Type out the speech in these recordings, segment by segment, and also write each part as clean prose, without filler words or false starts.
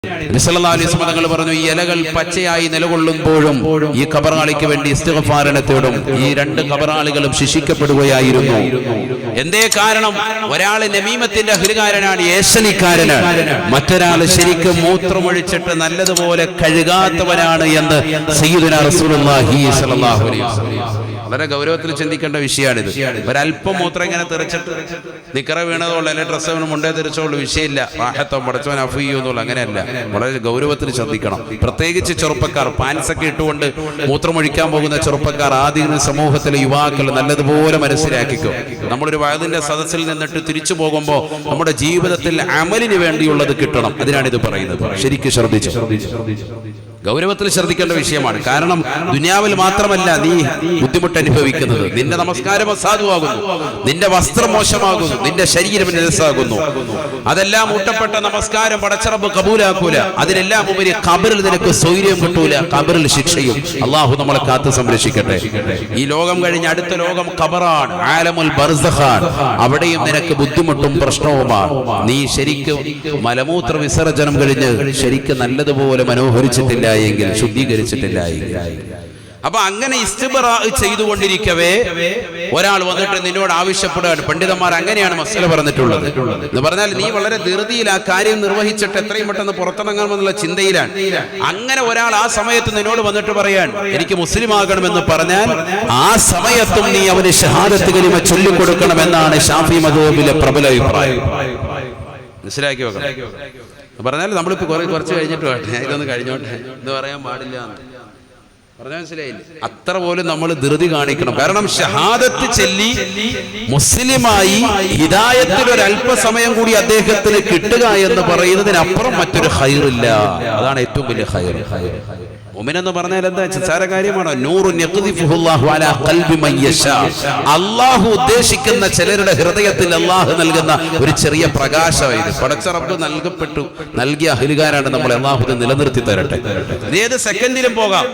തങ്ങൾ പറഞ്ഞു, ഈ ഇലകൾ പച്ചയായി നിലകൊള്ളുമ്പോഴും ഈ ഖബറാളിക്ക് വേണ്ടി ഇസ്തിഗ്ഫാറിനെ തേടും. ഈ രണ്ട് ഖബറാളികളും ശിക്ഷിക്കപ്പെടുകയായിരുന്നു. എന്തേ കാരണം? ഒരാൾ നമീമത്തിന്റെ അഹ്ലുകാരനാണ്, ഏഷണിക്കാരനാണ്. മറ്റൊരാൾ ശരിക്കും മൂത്രമൊഴിച്ചിട്ട് നല്ലതുപോലെ കഴുകാത്തവനാണ് എന്ന് സയ്യിദുനാ റസൂലുള്ളാഹി സ്വല്ലല്ലാഹു അലൈഹി വസല്ലം വളരെ ഗൗരവത്തിൽ ചിന്തിക്കേണ്ട വിഷയമാണിത്. ഒരല്പം മൂത്രം ഇങ്ങനെ തെറിച്ചിട്ട് നിക്കറ വീണതോളൂ, അല്ലെ ഡ്രസ്സ് മുണ്ടേ തെറിച്ചോളൂ, വിഷയമില്ല, റാഹത്തോ പടച്ചോൻ അഫിയോ എന്നുള്ള അങ്ങനെയല്ല. വളരെ ഗൗരവത്തിൽ ശ്രദ്ധിക്കണം. പ്രത്യേകിച്ച് ചെറുപ്പക്കാർ, പാൻസൊക്കെ ഇട്ടുകൊണ്ട് മൂത്രമൊഴിക്കാൻ പോകുന്ന ചെറുപ്പക്കാർ, ആദ്യം സമൂഹത്തിലെ യുവാക്കൾ നല്ലതുപോലെ മനസ്സിലാക്കിക്കും. നമ്മളൊരു വയതിന്റെ സദസ്സിൽ നിന്നിട്ട് തിരിച്ചു പോകുമ്പോൾ നമ്മുടെ ജീവിതത്തിൽ അമലിന് വേണ്ടിയുള്ളത് കിട്ടണം. അതിനാണ് ഇത് പറയുന്നത്. ശരിക്കും ശ്രദ്ധിച്ചു, ഗൗരവത്തിൽ ശ്രദ്ധിക്കേണ്ട വിഷയമാണ്. കാരണം ദുനിയാവിൽ മാത്രമല്ല നീ ബുദ്ധിമുട്ട് അനുഭവിക്കുന്നത്. നിന്റെ നമസ്കാരം അസാധുവാകുന്നു, നിന്റെ വസ്ത്രം മോശമാകുന്നു, നിന്റെ ശരീരം നജസാകുന്നു. അതെല്ലാം ഊട്ടപ്പെട്ട നമസ്കാരം പടച്ചറബ് കബൂലാക്കൂല. അതിനെല്ലാം ഉപരി ഖബറിൽ നിനക്ക് സ്വൈര്യം കിട്ടൂല, ഖബറിൽ ശിക്ഷയും. അള്ളാഹു നമ്മളെ കാത്ത് സംരക്ഷിക്കട്ടെ. ഈ ലോകം കഴിഞ്ഞ് അടുത്ത ലോകം ഖബറാണ്, ആലമുൽ ബർസഖാണ്. അവിടെയും നിനക്ക് ബുദ്ധിമുട്ടും പ്രശ്നവുമാണ്. നീ ശരിക്കും മലമൂത്ര വിസർജനം കഴിഞ്ഞ് ശരിക്കും നല്ലതുപോലെ മനോഹരിച്ചിട്ടില്ല എങ്കിൽ, ശുദ്ധീകരിച്ചിട്ടില്ല എങ്കിൽ. അപ്പൊ അങ്ങനെ ഇസ്തിബ്റാ ചെയ്തുകൊണ്ടിരിക്കവേ ഒരാൾ വന്നിട്ട് നിന്നോട് ആവശ്യപ്പെടുകയാണ്. പണ്ഡിതന്മാർ അങ്ങനെയാണ് മസല പറഞ്ഞിട്ടുള്ളത്. എന്ന് പറഞ്ഞാൽ നീ വളരെ ധൃതിയിൽ ആ കാര്യം നിർവഹിച്ചിട്ട് എത്രയും പെട്ടെന്ന് പുറത്തിറങ്ങാമെന്നുള്ള ചിന്തയിലാണ്. അങ്ങനെ ഒരാൾ ആ സമയത്ത് നിന്നോട് വന്നിട്ട് പറയാൻ, എനിക്ക് മുസ്ലിം ആകണമെന്ന് പറഞ്ഞാൽ ആ സമയത്തും നീ അവന് ഷഹാദത്ത് കലിമ ചൊല്ലിക്കൊടുക്കണമെന്നാണ് ഷാഫി മദ്ഹബിലെ പ്രബല അഭിപ്രായം. മനസ്സിലാക്കി വെക്കണം. പറഞ്ഞാൽ നമ്മളിപ്പോ കുറച്ച് കഴിഞ്ഞിട്ട് വേട്ടെ, ഇതൊന്ന് കഴിഞ്ഞോട്ടെ എന്ന് പറയാൻ പാടില്ല പറഞ്ഞാൽ മനസ്സിലായില്ലേ? അത്ര പോലും നമ്മൾ ധൃതി കാണിക്കണം. കാരണം ഷഹാദത്ത് ചൊല്ലി മുസ്ലിമായി ഹിദായത്തിൽ ഒരു അല്പസമയം കൂടി അദ്ദേഹത്തിന് കിട്ടുക എന്ന് പറയുന്നതിനപ്പുറം മറ്റൊരു ഖൈറില്ല. അതാണ് ഏറ്റവും വലിയ ഖൈർ. മുഅ്മിനെന്ന് പറഞ്ഞാൽ എന്താ നിസ്സാര കാര്യമാണോ? നൂറുൻ യഖ്ദിഫുഹുല്ലാഹു അലാ ഖൽബി മൻ യശാ. അല്ലാഹു ഉദ്ദേശിക്കുന്ന ചിലരുടെ ഹൃദയത്തിൽ അല്ലാഹു നൽകുന്ന ഒരു ചെറിയ പ്രകാശമായത് പടച്ച റബ്ബ് നൽകിയ അഹ്ലുകാരാണ് നമ്മൾ. അല്ലാഹു നിലനിർത്തി തരട്ടെ. ഏത് സെക്കൻഡിലും പോകാം.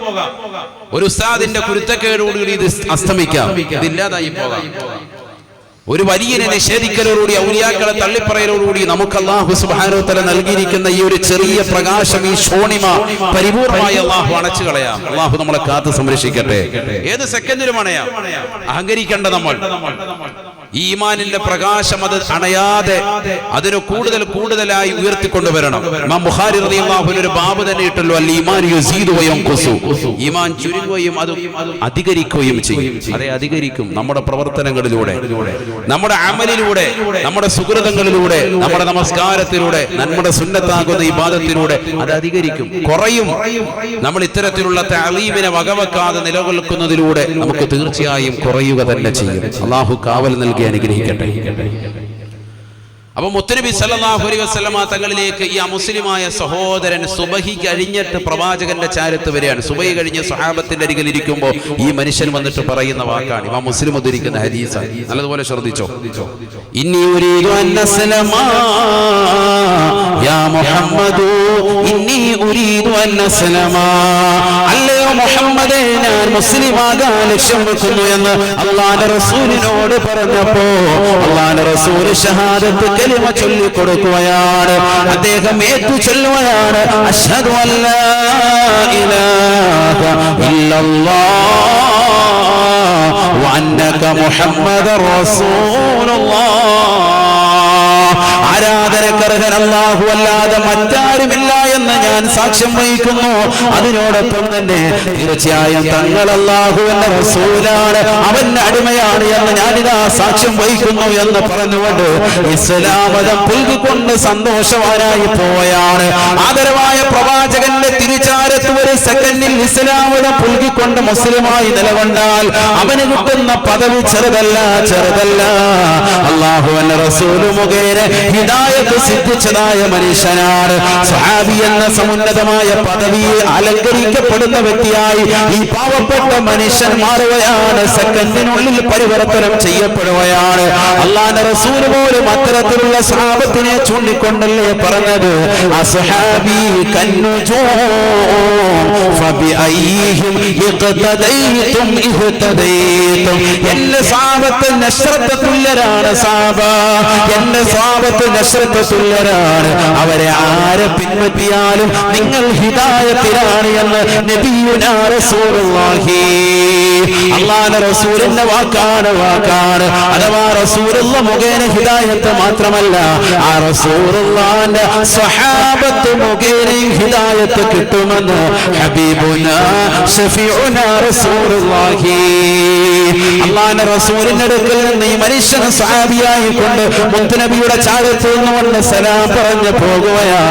ഒരു ഉസ്താദിന്റെ കുരുത്തക്കേടോടുകൂടി ഇത് അസ്തമിക്കാം, ഇതില്ലാതായി പോകാം. ഒരു വലിയനെ നിഷേധിക്കലോടുകൂടി, ഔലിയാക്കളെ തള്ളിപ്പറയലോടുകൂടി നമുക്ക് അല്ലാഹു സുബ്ഹാനഹു വ തആല നൽകിയിരിക്കുന്ന ഈ ഒരു ചെറിയ പ്രകാശം, ഈ ഷോണിമ പരിപൂർണമായി അല്ലാഹു അണച്ചു കളയാം. അല്ലാഹു നമ്മളെ കാത്ത് സംരക്ഷിക്കട്ടെ. ഏത് സെക്കൻഡിലും അണയാം. അഹങ്കരിക്കേണ്ട നമ്മൾ. ഈ ഈമാനിന്റെ പ്രകാശം അത് അണയാതെ അതിന് കൂടുതലായി ഉയർത്തിക്കൊണ്ടുവരണം. ഇമാം ബുഖാരി റളിയല്ലാഹു അൻഹു ഒരു ബാബ് തന്നെ ഇട്ടല്ലോ, അൽ ഈമാൻ യസീദു വ യൻഖുസു. ഈമാൻ ചുരുങ്ങുകയും അത് അധികരിക്കുകയും ചെയ്യും. അതെ, അധികരിക്കും. നമ്മുടെ പ്രവർത്തനങ്ങളിലൂടെ, നമ്മുടെ അമലിലൂടെ, നമ്മുടെ സുകൃതങ്ങളിലൂടെ, നമ്മുടെ നമസ്കാരത്തിലൂടെ, നമ്മുടെ സുന്നത്താകുന്ന ഇബാദത്തിലൂടെ അത് അധികരിക്കും. കുറയും. നമ്മൾ ഇത്തരത്തിലുള്ള തഅലീമിനെ വകവെക്കാതെ നിലകൊള്ളുന്നതിലൂടെ നമുക്ക് തീർച്ചയായും കുറയുക തന്നെ ചെയ്യും. അല്ലാഹു കാവൽ നൽകി അനുഗ്രഹിക്കട്ടെ. അപ്പൊ മുത്തനബി സല്ലല്ലാഹു അലൈഹി വസല്ലമ തങ്ങളിലേക്ക് ഈ അമുസ്ലിമായ സഹോദരൻ സുബഹി കഴിഞ്ഞിട്ട് പ്രവാചകന്റെ ചാരത്ത് വരികയാണ്. സുബഹി കഴിഞ്ഞ് സ്വഹാബത്തിന്റെ അരികിൽ ഇരിക്കുമ്പോൾ ഈ മനുഷ്യൻ വന്നിട്ട് പറയുന്ന വാക്കാണ്. ഇമാം മുസ്ലിം ഉദ്ധരിക്കുന്ന ഹദീസാണ്. നല്ലതുപോലെ ശ്രദ്ധിച്ചോ. ഇന്നി ഉരീദു അൻ അസ്ലമ യാ മുഹമ്മദു, ഇന്നി ഉരീദു അൻ അസ്ലമ. അല്ലയോ മുഹമ്മദേ, ഞാൻ മുസ്ലിമാകാൻ ലക്ഷ്യം വെക്കുന്നു എന്ന് അല്ലാഹുവിന്റെ റസൂലിനോട് പറഞ്ഞപ്പോ അല്ലാഹുവിന്റെ റസൂൽ ഷഹാദത്ത് കലിമ ചൊല്ലിക്കൊടുക്കുകയാണ്. അദ്ദേഹം ഏറ്റു ചൊല്ലുകയാണ്, അശ്ഹദു അല്ലാ ഇലാഹ ഇല്ലല്ലാഹ് വ അന്നക മുഹമ്മദുർ റസൂലുള്ളാഹ്. ആരാധനക്കർഹൻ അല്ലാഹു അല്ലാതെ മറ്റാരുമില്ല എന്ന് ഞാൻ സാക്ഷ്യം വഹിക്കുന്നു. അതിനോടൊപ്പം തന്നെ തീർച്ചയായും തങ്ങൾ അല്ലാഹുവിന്റെ റസൂലാണ്, അവന്റെ അടിമയാണ് എന്ന് ഞാനിതാ സാക്ഷ്യം വഹിക്കുന്നു എന്ന് പറഞ്ഞുകൊണ്ട് ഇസ്ലാം മതം പുൽകിക്കൊണ്ട് സന്തോഷവാനായി പോവുകയാണ്. ആദരവായ പ്രവാചകന്റെ തിരുചാരത്ത് ഒരു സെക്കൻഡിൽ ഇസ്ലാം മതം പുൽകിക്കൊണ്ട് മുസ്ലിമായി നിലകൊണ്ടാൽ അവന് കിട്ടുന്ന പദവി ചെറുതല്ല. അല്ലാഹുവിന്റെ റസൂൽ മുഖേന ഹിദായത്ത് സിദ്ധിച്ചതായ മനുഷ്യനാണ്. സ്വഹാബി എന്ന സമുന്നതമായ പദവിയെ അലങ്കരിക്കപ്പെടുന്ന വ്യക്തിയായി ഈ പാവപ്പെട്ട മനുഷ്യൻ മാറുകയാണ്. സെക്കൻഡിനുള്ളിൽ പരിവർത്തനം ചെയ്യപ്പെടുകയാണ്. അല്ലാഹുവിന്റെ റസൂൽ പോലും അത്തരത്തിലുള്ള സ്വഹാബത്തിനെ ചൂണ്ടിക്കൊണ്ടല്ലേ പറഞ്ഞത്, അസ്ഹാബി കന്നുജൂം ഫബി ഫബിഅയ്യിഹിം ഇഖ്തദൈതും ഇഹ്തദൈതും. എന്റെ സ്വഹാബത്ത് നശ്റത്ത് തുല്യരാണ്. സഹാബ എന്റെ സ്വഹാബത്ത് നശ്റത്ത് തുല്യരാണ്. അവരെ ആരെ പിൻപറ്റിയാലും നിങ്ങൾ ഹിദായത്തിലാണ് എന്ന് നബിയുനാ റസൂലുള്ളാഹി. അല്ലാഹുവിന്റെ റസൂലിന്റെ വാക്കാണ്. അഥവാ റസൂലുള്ള മുഖേന ഹിദായത്ത് മാത്രമല്ല, ആ റസൂലുള്ളാഹിന്റെ സ്വഹാബത്ത് മുഖേന ഹിദായത്ത് കിട്ടുമെന്ന് ഹബീബുനാ ശഫീഉനാ റസൂലുള്ളാഹി. അല്ലാഹുവിന്റെ റസൂലിന്റെ അടുക്കൽ നിന്ന് ഈ മനുഷ്യൻ സ്വഹാബിയായി കൊണ്ട് മുത്തുനബിയുടെ ചാരത്ത് നിന്നുകൊണ്ട് സലാം പറഞ്ഞു പോകുകയാ.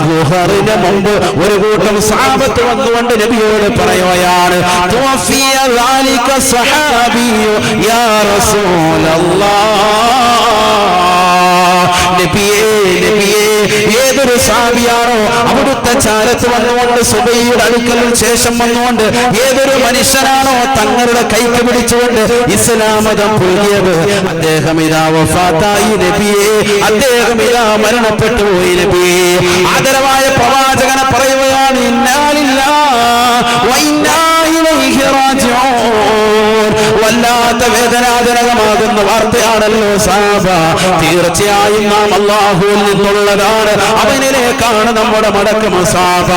സുഹറിന് മുമ്പ് ഒരു കൂട്ടം സ്വഹാബത്ത് വന്നുകൊണ്ട് നബിയോട് പറയുകയാണ്, തുവഫിയ ദാലിക സ്വഹാബിയു യാ റസൂലല്ലാഹ്. നബിയേ, ഏതൊരു സ്വഹാബിയാണോ അവിടുത്തെ ചാരത്ത് വന്നുകൊണ്ട് സുബഹിയുടെ അടുക്കലിന് ശേഷം വന്നുകൊണ്ട് ഏതൊരു മനുഷ്യനാണോ തങ്ങളുടെ കൈക്ക് പിടിച്ചുകൊണ്ട് ഇസ്ലാം മതം പുൽകിയത്, അദ്ദേഹം ഇതാ വഫാത്തായി നബിയേ, അദ്ദേഹം ഇതാ മരണപ്പെട്ടു പോയി നബിയേ. ആദരവായ പ്രവാചകനെ പറയുകയാണ്, ഇന്നാ ലില്ലാഹി വ ഇന്നാ ഇലൈഹി റാജിഊൻ. വല്ലാത്ത വേദനാജനകമാകുന്ന വാർത്തയാണല്ലോ സഹാബ. തീർച്ചയായും നാം അല്ലാഹുവിൽ നിന്നുള്ളതാണ്, അവനിലേക്കാണ് നമ്മുടെ മടക്കം സഹാബ.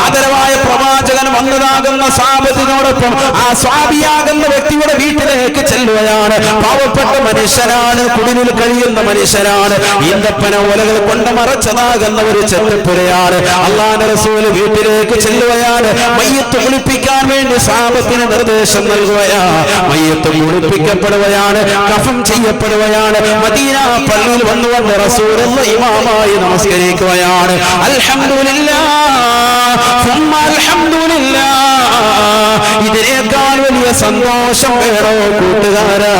ആദരവായ പ്രവാചകൻ വന്നതാകുന്ന സഹാബത്തിനോടൊപ്പം ആ സ്വാഭിയാകുന്ന വ്യക്തിയുടെ വീട്ടിലേക്ക് ചെല്ലുകയാണ്. പാവപ്പെട്ട മനുഷ്യനാണ്, കുടിലിൽ കഴിയുന്ന മനുഷ്യനാണ്, ഈന്തപ്പന ഓലകൾ കൊണ്ട് മറച്ചതാകുന്ന ഒരു ചെത്തപ്പുരയാണ്. അല്ലാഹുവിന്റെ റസൂൽ വീട്ടിലേക്ക് ചെല്ലുകയാണ്. മയ്യത്ത് കുളിപ്പിക്കാൻ വേണ്ടി സഹാബത്തിന് നിർദ്ദേശം നൽകുകയാ. മയ്യത്ത് കുളിപ്പിക്കപ്പെടുകയാണ്, കഫം ചെയ്യപ്പെടുകയാണ്. മദീന പള്ളിയിൽ വന്നുകൊണ്ട് റസൂലുള്ള ഇമാമായി നമസ്കരിക്കുകയാണ്. അൽഹംദുലില്ലാഹ് സുമ്മ അൽഹംദുലില്ലാഹ്. ഇതിനേക്കാൾ വലിയ സന്തോഷം വേണോ കൂട്ടുകാരാ?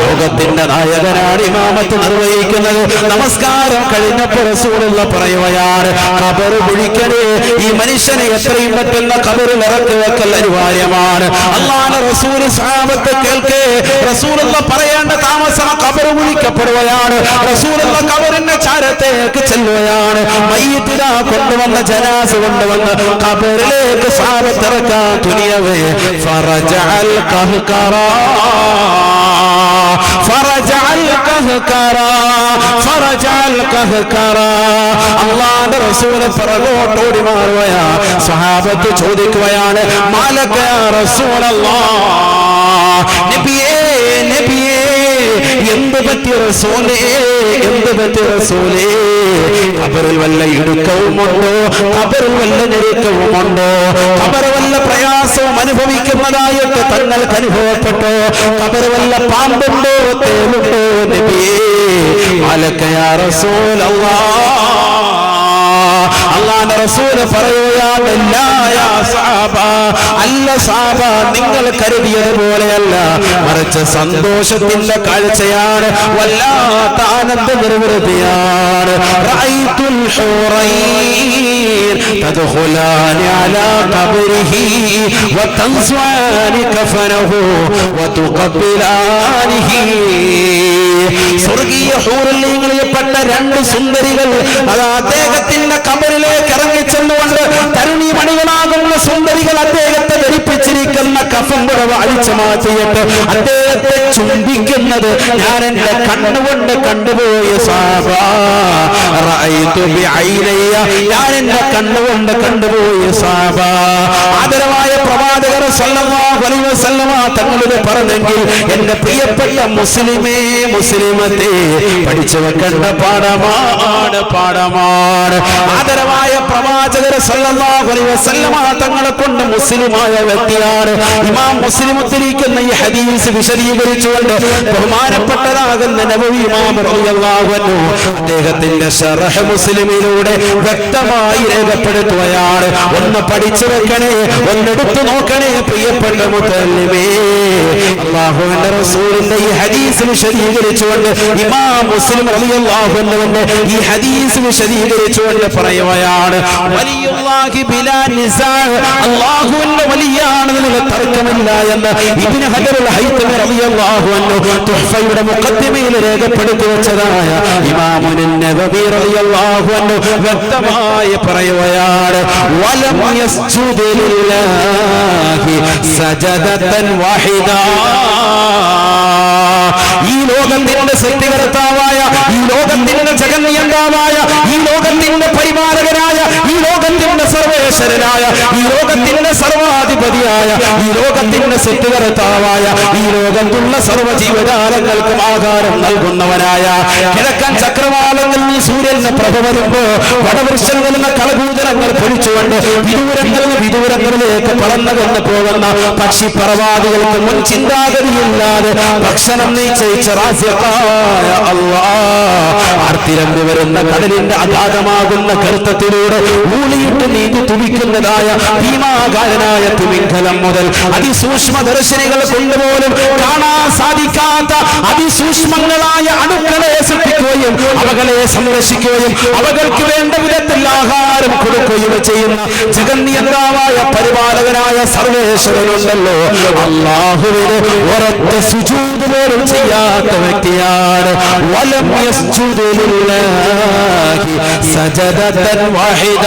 ലോകത്തിന്റെ നായകനാണ് ഇമാമത്ത് നിർവഹിക്കുന്നത്. നമസ്കാരം കഴിഞ്ഞപ്പോൾ റസൂലുള്ള പറയുകയാണ്, ഖബർ കുഴിക്കണേ, ഈ മനുഷ്യനെ എത്രയും പറ്റുന്ന ഖബറിൽ ഇറക്കി വെക്കൽ അനിവാര്യമാണ്. അല്ലാഹുവിന്റെ റസൂൽ സ്വഹാബത്ത് കേൾക്കേ, റസൂലുള്ള പറയേണ്ട താമസം ഖബർ കുഴിക്കപ്പെടുകയാണ്. റസൂലുള്ള ഖബറിന്റെ ചാരത്തേക്ക് ചെല്ലുകയാണ്. മയ്യിത്തിനെ കൊണ്ടുവന്ന ജനാസ കൊണ്ടുവന്ന് ഖബറിലേക്ക് സ്വഹാബത്ത് ഇറക്കാൻ തുനിയവേ ഫറജഅൽ ഖഹ്കറാ അല്ലാഹുവിന്റെ റസൂൽ പുറകോട്ടോടി മാറുകയാ. സ്വഹാബത്ത് ചോദിക്കുകയാണ്, മാലക യാ റസൂലല്ലാഹ്, നബിയേ എന്ത് പറ്റി റസൂലേ, എന്ത് പറ്റി റസൂലേ? ഖബറിൽ വല്ല ഇടുക്കവുമുണ്ടോ? ഖബറിൽ വല്ല ഞെരുക്കവുമുണ്ടോ? ഖബർ വല്ല പ്രയാസവും അനുഭവിക്കുന്നതായിട്ട് തങ്ങൾക്ക് അനുഭവപ്പെട്ടോ? ഖബർ വല്ല പാമ്പുണ്ടോ, തേലുണ്ടോ? നബിയേ മാലക യാ റസൂലല്ലാഹ്. അല്ലാഹുവിന്റെ റസൂൽ പറയുകയാണ്, ലാ യാ സഹാബ, അല്ല സഹാബ, നിങ്ങൾ കരുതിയതുപോലെയല്ല, മറിച്ച് സന്തോഷത്തിന്റെ കാഴ്ചയാണ്, വല്ലാത്ത ആനന്ദ നിർവൃതിയാണ്. റഅയ്തുൽ ഹൂറൈൻ തദ്ഖുലാനി അലാ ഖബ്രിഹി വതൻസ്വാനി കഫനഹു വതുഖബ്ബിലാനിഹി. സ്വർഗീയ ഹൂറിൽപ്പെട്ട രണ്ട് സുന്ദരികൾ അത് അദ്ദേഹത്തിന്റെ ഖബറിലേക്ക് ഇറങ്ങിച്ചെന്നുകൊണ്ട് തരുണിമണികളാകുന്ന സുന്ദരികൾ അദ്ദേഹത്തെ ധരിപ്പിച്ചിരിക്കുന്ന കഫൻ പുടവ അഴിച്ചു മാറ്റിയിട്ട് അദ്ദേഹത്തെ ചുംബിക്കുന്നത് ഞാൻ എന്റെ കണ്ണുകൊണ്ട് കണ്ടുപോയ സഹാബ. റഅയ്തു ബിഐനയ്യ, ഞാൻ എന്റെ കണ്ണുകൊണ്ട് കണ്ടുപോയ സഹാബ. ആദരവായ പ്രവാചകർ സല്ലല്ലാഹു അലൈഹി വസല്ലമ തങ്ങളോട് പറഞ്ഞെങ്കിൽ, എന്റെ പ്രിയപ്പെട്ട മുസ്ലിമേ, മുസ്ലിമത്തെ, പഠിച്ചു വെക്കേണ്ട പാഠമാണ്. ആദരവായ പ്രവാചകർ സല്ലല്ലാഹു അലൈഹി വസല്ലമ തങ്ങളെ കൊണ്ട് മുസ്ലിമായ വ്യക്തിയാണ്. ഇമാം മുസ്ലിം ഉദ്ധരിക്കുന്ന ഈ ഹദീസ് വിശദീകരിച്ചുകൊണ്ട് ബഹുമാനപ്പെട്ടതാകുന്ന നബവി ഇമാം റളിയല്ലാഹു അൻഹു അദ്ദേഹത്തിന്റെ ശറഹ് മുസ്ലിമിലൂടെ വ്യക്തമായി രേഖപ്പെടുത്തുകയാണ്. ഒന്ന് പഠിച്ചു വെക്കണേ, ഒന്നെടുത്തു ഒന്ന് നോക്കണേ പ്രിയപ്പെട്ട മുത്തല്ലിമേ. അല്ലാഹുവിന്റെ റസൂലിന്റെ ഈ ഹദീസ് വിശദീകരിച്ചുകൊണ്ട് ഇമാം മുസ്ലിം റളിയല്ലാഹു അൻഹുവിന്റെ ഈ ഹദീസ് വിശദീകരിച്ചുകൊണ്ട് പറയുകയാണ്, വലിയുല്ലാഹി ബിലാ നിസാ, അല്ലാഹുവിന്റെ വലിയാണെന്നതിൽ തർക്കമില്ല എന്ന് ഇബ്നു ഹജറുൽ ഹൈതമി റളിയല്ലാഹു അൻഹു തുഹ്ഫയുടെ മുഖദ്ദിമയിൽ രേഖപ്പെടുത്തി വെച്ചതായ ഇമാമുൻ നബവി റളിയല്ലാഹു അൻഹു വ്യക്തമായി പറയുകയാണ്, വലം യസ്ജുദു ലില്ലാഹി സജദതൻ വാഹിദ. ഈ ലോകത്തിന്റെ സൃഷ്ടികർത്താവായ, ഈ ലോകത്തിന്റെ ജഗന്നിയന്താവായ, ഈ ലോകത്തിന്റെ പരിപാലകനായ, ഈ ലോകത്തിന്റെ സർവേശ്വരനായ, ഈ ലോകത്തിന്റെ സർവാധിപതിയായ, ഈ ലോകത്തിന്റെ സൃഷ്ടികർത്താവായ, ഈ ലോകത്തുള്ള സർവ്വജീവജാലങ്ങൾക്കും ആഹാരം നൽകുന്നവനായ, കിഴക്കൻ ചക്രവാളങ്ങളിൽ നിന്ന് സൂര്യന് പ്രഭ വരുമ്പോ വടവൃക്ഷങ്ങളിൽ നിന്ന് കളകൂചനങ്ങൾ പൊഴിച്ചുകൊണ്ട് വിദൂരങ്ങളിലേക്ക് പറന്നകന്ന് പോകുന്ന പക്ഷിപ്പറവാദികൾക്ക് മുൻ ചിന്താഗതിയില്ലാതെ ഭക്ഷണം നിശ്ചയിച്ച റാസിഖായ അല്ലാഹ് ആർത്തിരമ്പി വരുന്ന കടലിന്റെ അഗാധമാകുന്ന കർത്തത്തിലൂടെ ഊളിയിട്ട് നീന്തി തുടിക്കുന്നതായ ഭീമാകാരനായ തിമിംഗലം മുതൽ അതിസൂക്ഷ്മദർശിനികൾ കൊണ്ടുപോലും കാണാൻ സാധിക്കാത്ത അതിസൂക്ഷ്മങ്ങളായ അണുക്കളെ സൃഷ്ടിക്കുകയും അവകളെ സംരക്ഷിക്കുകയും അവകൾക്ക് വേണ്ട വിധത്തിൽ ആഹാരം കൊടുക്കുകയും ചെയ്യുന്ന ജഗന്നിയന്താവായ പരിപാലകനായ സർവേശ്വരനുണ്ടല്ലോ, അല്ലാഹുവിന് ഒരൊറ്റ സുജൂദ് പോലും ചെയ്യാത്ത വ്യക്തിയാണ്. വലം യസ്ജുദു ലില്ലാഹി സജദതൻ വാഹിദ.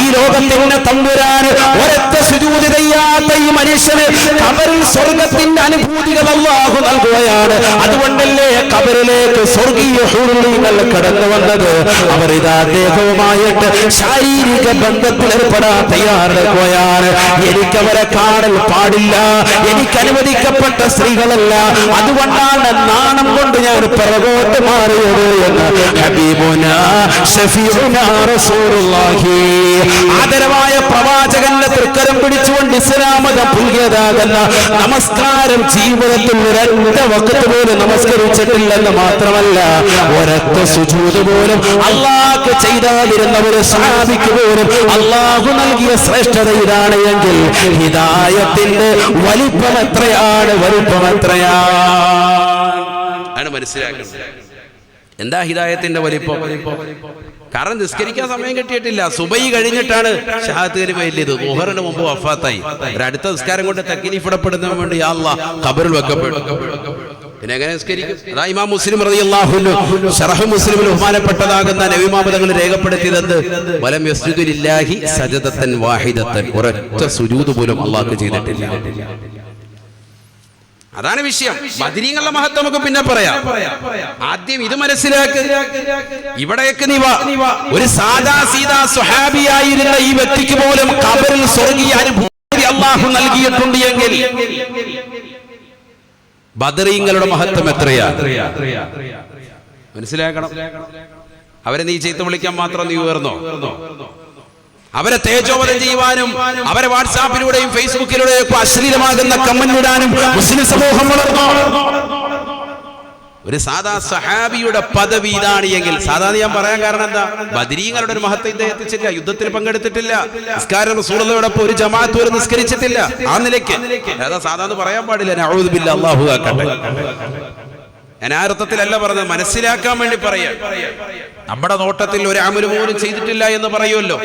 ഈ ലോകത്തിന്റെ തമ്പുരാന് ഒരൊറ്റ സുജൂദ് ചെയ്യാത്ത ഈ മനുഷ്യന് ഖബറിൽ സ്വർഗത്തിന്റെ അനുഭൂതികൾ അല്ലാഹു നൽകുകയാണ്. അതുകൊണ്ടല്ലേ ഖബറിലേക്ക് സ്വർഗീയ ഹൂറുകൾ കടന്നു വന്നത്. അവർ ഇതാ ദേഹവുമായിട്ട് ശാരീരിക ബന്ധത്തിൽ ഏർപ്പെടാൻ തയ്യാറെടുക്കുകയാണ്. എനിക്കവരെ കാണൽ പാടില്ല, എനിക്ക് അനുവദിക്കപ്പെട്ട സ്ത്രീകളല്ല, അതുകൊണ്ടാണ് നാണം കൊണ്ട് ഞാൻ പിറകോട്ട് മാറിയത് എന്ന് ഹബീബുനാ ശഫീഉനാ റസൂലുള്ളാഹി, ആദരവായ പ്രവാചകന്റെ തൃക്കരം പിടിച്ചുകൊണ്ട് ഇസ്ലാമത പുൽകിയതാകുന്ന നമസ്കാരം ജീവിതത്തിൽ ഒരൊറ്റ വഖത്ത് പോലും നമസ്കരിച്ചിട്ടില്ലെന്ന് മാത്രമല്ല, ഒരൊറ്റ സുജൂദ് പോലും അല്ലാഹു ചെയ്താതിരുന്ന ഒരു സഹാബിക്ക് പോലും അല്ലാഹു നൽകിയ ശ്രേഷ്ഠത ഇതാണ് എങ്കിൽ ഹിദായത്തിന്റെ വലിപ്പം എത്രയാണ്, വലിപ്പം എത്രയാണ് മനസ്സിലാക്കുന്നത്. എന്താ ഹിദായത്തിന്റെ വലിപ്പം? കാരണം നിസ്കരിക്കാൻ സമയം കിട്ടിയിട്ടില്ല. സുബൈ കഴിഞ്ഞിട്ടാണ് ഷഹാദത്ത് കലിമ ചൊല്ലിയത്. ദുഹറിന് മുമ്പ് വഫാത്തായി. ഒരു അടുത്ത നിസ്കാരം കൊണ്ട് തക്ലീഫിടപ്പെടുന്നതിന് വേണ്ടി യാ അല്ലാഹ് ഖബറിൽ വെക്കപ്പെട്ടു. പിന്നെ എങ്ങനെ നിസ്കരിക്കും? അതാ ഇമാം മുസ്ലിം റളിയല്ലാഹു അൻഹു ശറഹ് മുസ്ലിമിൽ ബഹുമാനപ്പെട്ടതാകുന്ന നബി മുഹമ്മദ് തങ്ങൾ രേഖപ്പെടുത്തിയത് വലം യസ്ജുദു ലില്ലാഹി സജദതൻ വാഹിദതൻ, ഒരൊറ്റ സുജൂദ് പോലും അല്ലാഹു ചെയ്തിട്ടില്ല. അതാണ് വിഷയം. ബദരീങ്ങളുടെ മഹത്വം നമുക്ക് പിന്നെ പറയാം. ആദ്യം ഇത് മനസ്സിലാക്ക്. ഇവിടേക്ക് ഒരു സാദാ സീദാ സ്വഹാബിയായിരുന്ന ഈ വ്യക്തിക്ക് പോലും ഖബറിൽ സ്വർഗീയ അനുഭൂതി അല്ലാഹു നൽകിയിട്ടുണ്ട് എങ്കിൽ ബദരീങ്ങളുടെ മഹത്വം എത്രയാണ് മനസ്സിലാക്കണം. അവരെ നീ ചീത്ത വിളിക്കാൻ മാത്രം നീ ഉയർന്നോ? അവരെ തേജോവധം ചെയ്യുവാനും അവരെ വാട്സാപ്പിലൂടെയും ഫേസ്ബുക്കിലൂടെയും അശ്ലീലമാകുന്ന കമന്റ് ഇടാനും മുസ്ലിം സമൂഹം വളർന്നോ? ഒരു സാധാ സഹാബിയുടെ പദവി ഇതാണ് എങ്കിൽ, സാധാരണ ഞാൻ പറയാൻ കാരണം എന്താ, ബദരീങ്ങളുടെ ഒരു മഹത്വം ഇദ്ദേഹം എത്തിച്ചില്ല, യുദ്ധത്തിൽ പങ്കെടുത്തിട്ടില്ല, നിസ്കാരം റസൂലുള്ളാഹിയോടൊപ്പം ഒരു ജമാഅത്ത് പോലും നിസ്കരിച്ചിട്ടില്ല. ആ നിലയ്ക്ക് ഏതാ സാധാരണ പറയാൻ പാടില്ല. നഊദു ബില്ലാഹി, അല്ലാഹു ആക്കട്ടെ. ഞാൻ ആ അർത്ഥത്തിലല്ല പറഞ്ഞത്, മനസ്സിലാക്കാൻ വേണ്ടി പറയാം. നമ്മുടെ നോട്ടത്തിൽ ഒരു അമല് പോലും ചെയ്തിട്ടില്ല എന്ന് പറയുമല്ലോ.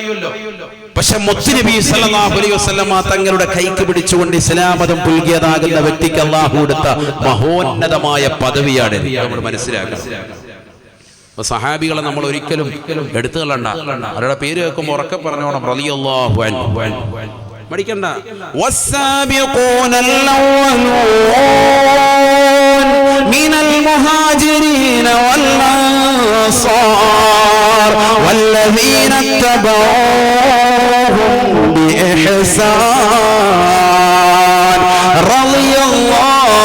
പക്ഷെ മുത്തുനബി സല്ലല്ലാഹു അലൈഹി വസല്ലമ തങ്ങളുടെ കൈക്ക് പിടിച്ചുകൊണ്ട് ഇസ്ലാം മതം പുൽകിയതാകുന്ന വ്യക്തിക്ക് അല്ലാഹു കൊടുത്ത മഹോന്നതമായ പദവിയാണ് നമ്മൾ മനസ്സിലാക്കണം. സഹാബികളെ നമ്മൾ ഒരിക്കലും എടുത്തു കളയണ്ട. അവരുടെ പേര് കേൾക്കുമ്പോൾ ഉറക്കെ പറഞ്ഞോണം റളിയല്ലാഹു അൻഹു. മടിക്കണ്ട. വസ്സാബിഖൂനൽ അവ്വലൂൻ മിനൽ മുഹാജിരീന വൽ അൻസാർ വല്ലദീന തബഊഹും ബിഇഹ്സാൻ റളിയല്ലാഹു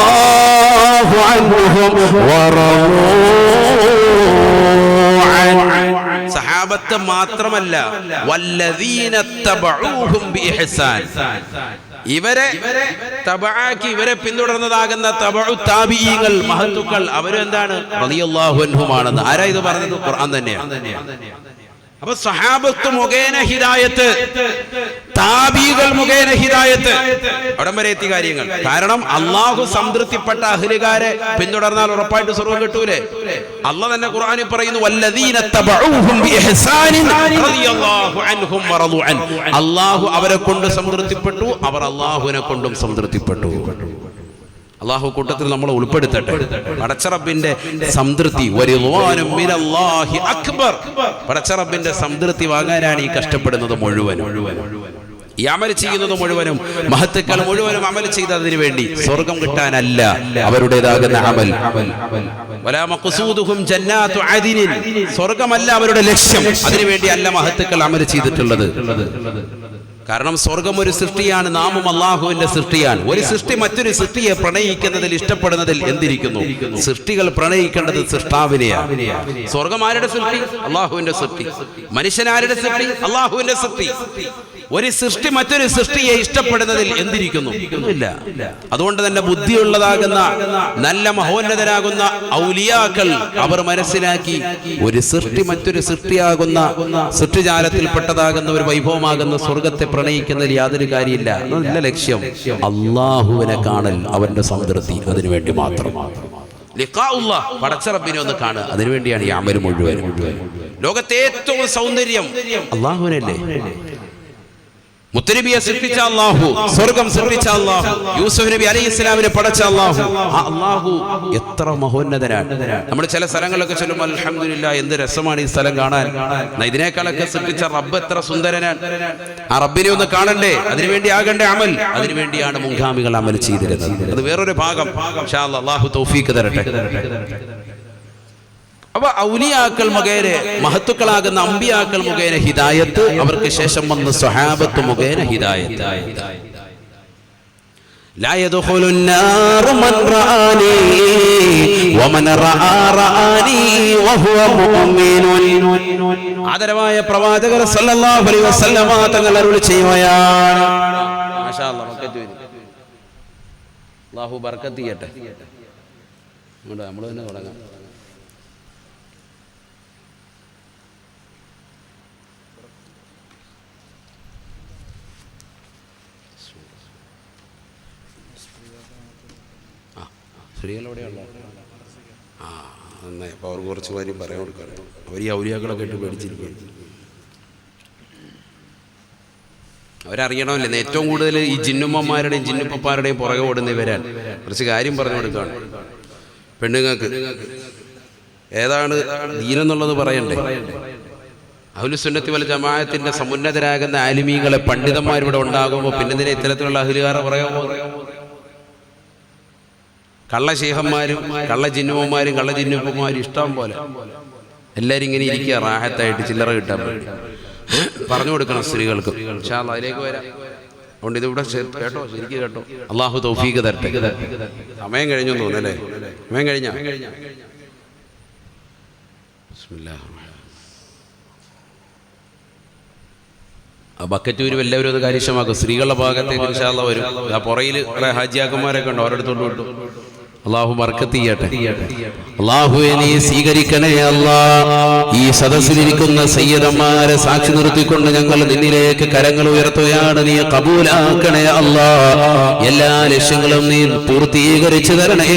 അൻഹും വറളൂ അൻഹു. സഹാബത്ത് മാത്രമല്ല, വല്ലദീന തബഊഹും ബിഇഹ്സാൻ, ഇവരെ തബആക്കി ഇവരെ പിന്തുടർന്നതാകുന്ന തബഉ താബിഈങ്ങൾ മഹത്തുക്കൾ അവരെന്താണ് റളിയല്ലാഹു അൻഹുമാണെന്ന്. ആരാ ഇത് പറഞ്ഞത്? ഖുർആൻ തന്നെയാണ്. അപ്പൊ സഹാബത്ത് മുഖേന ഹിദായത്ത്, താബീകൾ മുഖേന ഹിദായത്ത്, അവിടം വരെ എത്തി കാര്യങ്ങൾ. കാരണം അള്ളാഹു സംതൃപ്തിപ്പെട്ട അഹ്ലുകാരെ പിന്തുടർന്നാൽ ഉറപ്പായിട്ട് സ്വർഗ്ഗം കിട്ടൂലേ? അള്ളാഹ് തന്നെ ഖുർആനിൽ പറയുന്നു, വല്ലദീന തബഊഹും ബിഇഹ്സാനിൻ റളിയല്ലാഹു അൻഹും വറളു അൻ. അള്ളാഹു അവരെ കൊണ്ട് സംതൃപ്തിപ്പെട്ടു, അവർ അള്ളാഹുവിനെ കൊണ്ടും സംതൃപ്തിപ്പെട്ടു. അള്ളാഹു കൂട്ടത്തിൽ നമ്മൾ ഉൾപ്പെടുത്തട്ടെ. പടച്ചറബിന്റെ സംതൃപ്തി, വരിദ്വാനും മിനല്ലാഹി അക്ബർ. പടച്ചറബിന്റെ സംതൃപ്തി വാങ്ങാനാണ് ഈ കഷ്ടപ്പെടുന്നത് മുഴുവനും, ഈ അമൽ ചെയ്യുന്നത് മുഴുവനും. മഹത്തുക്കൾ മുഴുവനും അമൽ ചെയ്തതിനു വേണ്ടി, സ്വർഗം കിട്ടാനല്ല അവരുടേതാകുന്ന അമൽ. വലാ മഖ്സൂദുഹും ജന്നാത്തു അദിനിൻ, സ്വർഗമല്ല അവരുടെ ലക്ഷ്യം. അതിനുവേണ്ടി അല്ല മഹത്തുക്കൾ അമൽ ചെയ്തിട്ടുള്ളത്. കാരണം സ്വർഗം ഒരു സൃഷ്ടിയാണ്, നാമും അള്ളാഹുവിന്റെ സൃഷ്ടിയാണ്. ഒരു സൃഷ്ടി മറ്റൊരു സൃഷ്ടിയെ പ്രണയിക്കുന്നതിൽ, ഇഷ്ടപ്പെടുന്നതിൽ എന്തിരിക്കുന്നു? സൃഷ്ടികൾ പ്രണയിക്കേണ്ടത് സൃഷ്ടാവിനെയാണ്. സ്വർഗം ആരുടെ സൃഷ്ടി? അള്ളാഹുവിന്റെ സൃഷ്ടി. മനുഷ്യനാരുടെ സൃഷ്ടി? അള്ളാഹുവിന്റെ സൃഷ്ടി. ഒരു സൃഷ്ടി മറ്റൊരു സൃഷ്ടിയെ ഇഷ്ടപ്പെടുന്നതിൽ എന്തിരിക്കുന്നു? ഒന്നുമില്ല. അതുകൊണ്ട് തന്നെ ബുദ്ധിയുള്ളതാകുന്ന നല്ല മഹോന്നതരാകുന്ന ഔലിയാക്കൾ അവർ മനസ്സിലാക്കി, ഒരു സൃഷ്ടി മറ്റൊരു സൃഷ്ടിയാകുന്ന സൃഷ്ടിജാലത്തിൽപ്പെട്ടതാകുന്ന ഒരു വൈഭവമാകുന്ന സ്വർഗത്തെ പ്രണയിക്കുന്നതിൽ യാതൊരു കാര്യമില്ല. നല്ല ലക്ഷ്യം അള്ളാഹുവിനെ കാണൽ, അവന്റെ സംതൃപ്തി. അതിനുവേണ്ടി മാത്രം പടച്ചറബിനെ ഒന്ന് കാണുക. അതിനുവേണ്ടിയാണ് ഈ അമൽ മുഴുവൻ. ലോകത്തെ ഏറ്റവും സൗന്ദര്യം അള്ളാഹുവിനല്ലേ? മുത്തനബിയെ സൃഷ്ടിച്ച അല്ലാഹു, സ്വർഗം സൃഷ്ടിച്ച അല്ലാഹു, യൂസുഫ് നബി അലൈഹിസ്സലാമിനെ പടച്ച അല്ലാഹു. ആ അല്ലാഹു എത്ര മഹോന്നതനാണ്. നമ്മൾ ചില സ്ഥലങ്ങളിലൊക്കെ ചെല്ലുമ്പോൾ അൽഹംദുലില്ലാ എന്ത് രസമാണ് ഈ സ്ഥലം കാണാൻ, ഇതിനേക്കാളൊക്കെ സൃഷ്ടിച്ച റബ്ബ് എത്ര സുന്ദരനാണ്. ആ റബ്ബിനെ ഒന്ന് കാണണ്ടേ? അതിനുവേണ്ടി ആകണ്ടേ അമൽ. അതിനുവേണ്ടിയാണ് മുൻഗാമികൾ അമൽ ചെയ്തിരുന്നത്. അത് വേറൊരു ഭാഗം. ഇൻഷാ അല്ലാഹ് അല്ലാഹു തൗഫീഖ് തരട്ടെ. അപ്പൊ ഔലിയാക്കൾ മുഖേന, മഹത്തുക്കളാകുന്ന അമ്പിയാക്കൾ മുഖേന ഹിദായത്ത്, അവർക്ക് ശേഷം വന്ന സ്വഹാബത്ത് മുഖേന ഹിദായത്ത്. ലാ യദ്ഖുലുൻ നാർ മൻ റആനി വമൻ റആ റആനി വഹുവ മുഅ്മിനുൻ. ആദരവായ പ്രവാചകർ സല്ലല്ലാഹു അലൈഹി വസല്ലമ തങ്ങൾ അരുളി ചെയ്യുകയാണ്. മാഷാ അല്ലാഹ്, ബർക്കത്ത് വരും. അല്ലാഹു ബർക്കത്ത് ചെയ്യട്ടെ. നമ്മൾ തന്നെ തുടങ്ങാം. സ്ത്രീകളെവിടെയുള്ള നന്നായി. അപ്പോൾ അവർക്ക് കുറച്ച് കാര്യം പറയാൻ കൊടുക്കാറ്. അവർ ഈ ഔലിയാക്കളൊക്കെ ഇട്ട് പേടിച്ചിരിക്കുകയാണ്. അവരറിയണമല്ലേ ഏറ്റവും കൂടുതൽ ഈ ജിന്നുമ്മമാരുടെയും ജിന്നുപ്പന്മാരുടെയും പുറകെ ഓടുന്നവരാൻ. കുറച്ച് കാര്യം പറഞ്ഞു കൊടുക്കുകയാണ് പെണ്ണുങ്ങൾക്ക്. ഏതാണ് ദീനെന്നുള്ളത് പറയണ്ടേ? അഹ്ലുസുന്നത്തി വൽ ജമാഅത്തിന്റെ സമുന്നതരാകുന്ന ആലിമീങ്ങളെ പണ്ഡിതന്മാരിവിടെ ഉണ്ടാകുമ്പോൾ പിന്നെന്തിനാ ഇത്തരത്തിലുള്ള അഹ്ലുകാരെ പുറകെ പോകുന്നത്? കള്ള ശേഖന്മാരും കള്ള ജിന്നുമ്മമാരും കള്ള ജിന്നുപ്പന്മാരും ഇഷ്ടം പോലെ എല്ലാവരും ഇങ്ങനെ ഇരിക്കുക, റാഹത്തായിട്ട് ചില്ലറ കിട്ടാൻ വേണ്ടി. പറഞ്ഞു കൊടുക്കണം സ്ത്രീകൾക്ക്. ഇൻഷാ അല്ലാഹ് അതിലേക്ക് വരാം. അതുകൊണ്ട് ഇതിവിടെ കേട്ടോ, ശരിക്കും കേട്ടോ. അള്ളാഹു തൗഫീഖ് തരട്ടെ. സമയം കഴിഞ്ഞു തോന്നുന്നല്ലേ? സമയം കഴിഞ്ഞാ? ബിസ്മില്ലാഹ്. ആ ബക്കറ്റ് വരും. എല്ലാവരും അത് കാര്യക്ഷമാക്കും. സ്ത്രീകളുടെ ഭാഗത്തേക്ക് ഇൻഷാ അല്ലാഹ് വരും. ആ പുറയിൽ കുറെ ഹാജിയാക്കന്മാരൊക്കെ ഉണ്ട്, അവരെടുത്തോണ്ട് വിട്ടു. അല്ലാഹു ബർക്കത്ത് ചെയ്യട്ടെ. അല്ലാഹുവേ നീ സ്വീകരിക്കണേ അല്ലാഹ്. ഈ സദസ്സിലിരിക്കുന്ന സയ്യിദന്മാരെ സാക്ഷി നിർത്തിക്കൊണ്ട് ഞങ്ങൾ നിന്നിലേക്ക് കരങ്ങൾ ഉയർത്തുകയാണ്. നീ കബൂലാക്കണേ അല്ലാഹ്. എല്ലാ ലക്ഷ്യങ്ങളും നീ പൂർത്തീകരിച്ചു തരണേ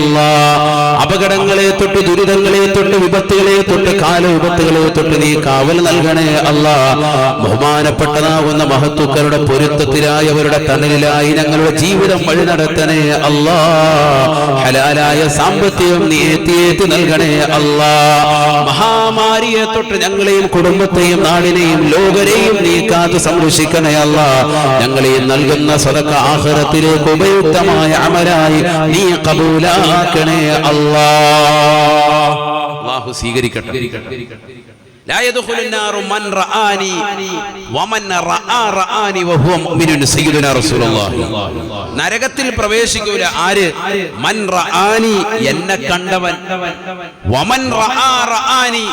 അല്ലാഹ്. അപകടങ്ങളെ തൊട്ട്, ദുരിതങ്ങളെ തൊട്ട്, വിപത്തുകളെ തൊട്ട്, കാലവിപത്തുകളെ തൊട്ട് നീ കാവൽ നൽകണേ അല്ലാഹ്. ബഹുമാനപ്പെട്ടതാവുന്ന മഹത്തുക്കളുടെ പൊരുത്തത്തിലായി, അവരുടെ തണലിലായി ഞങ്ങളുടെ ജീവിതം വഴി നടത്തണേ അല്ലാഹ്. ഹലാലായ സാമ്പത്തികം നീ ഏറ്റി നൽകണേ അല്ലാഹ്. മഹാമാരിയെ തൊട്ട് ഞങ്ങളെയും കുടുംബത്തെയും നാടിനെയും ലോകരെയും നീ കാത്തു സംരക്ഷിക്കണേ അല്ലാഹ്. ഞങ്ങളെയും നൽകുന്ന സദഖ ആഖിറത്തിലേക്ക് ഉപയുക്തമായ അമലായി നീ ഖബൂലാക്കണേ അല്ലാഹ്. അല്ലാഹു സ്വീകരിക്കട്ടെ. لا يدخل النار من رآني ومن رأى رآني وهو مؤمن سيدنا رسول الله. നരകത്തിൽ പ്രവേശിക്കൂല ആര്? മൻ റആനി, എന്നെ കണ്ടവൻ. വമൻ റആ റആനി,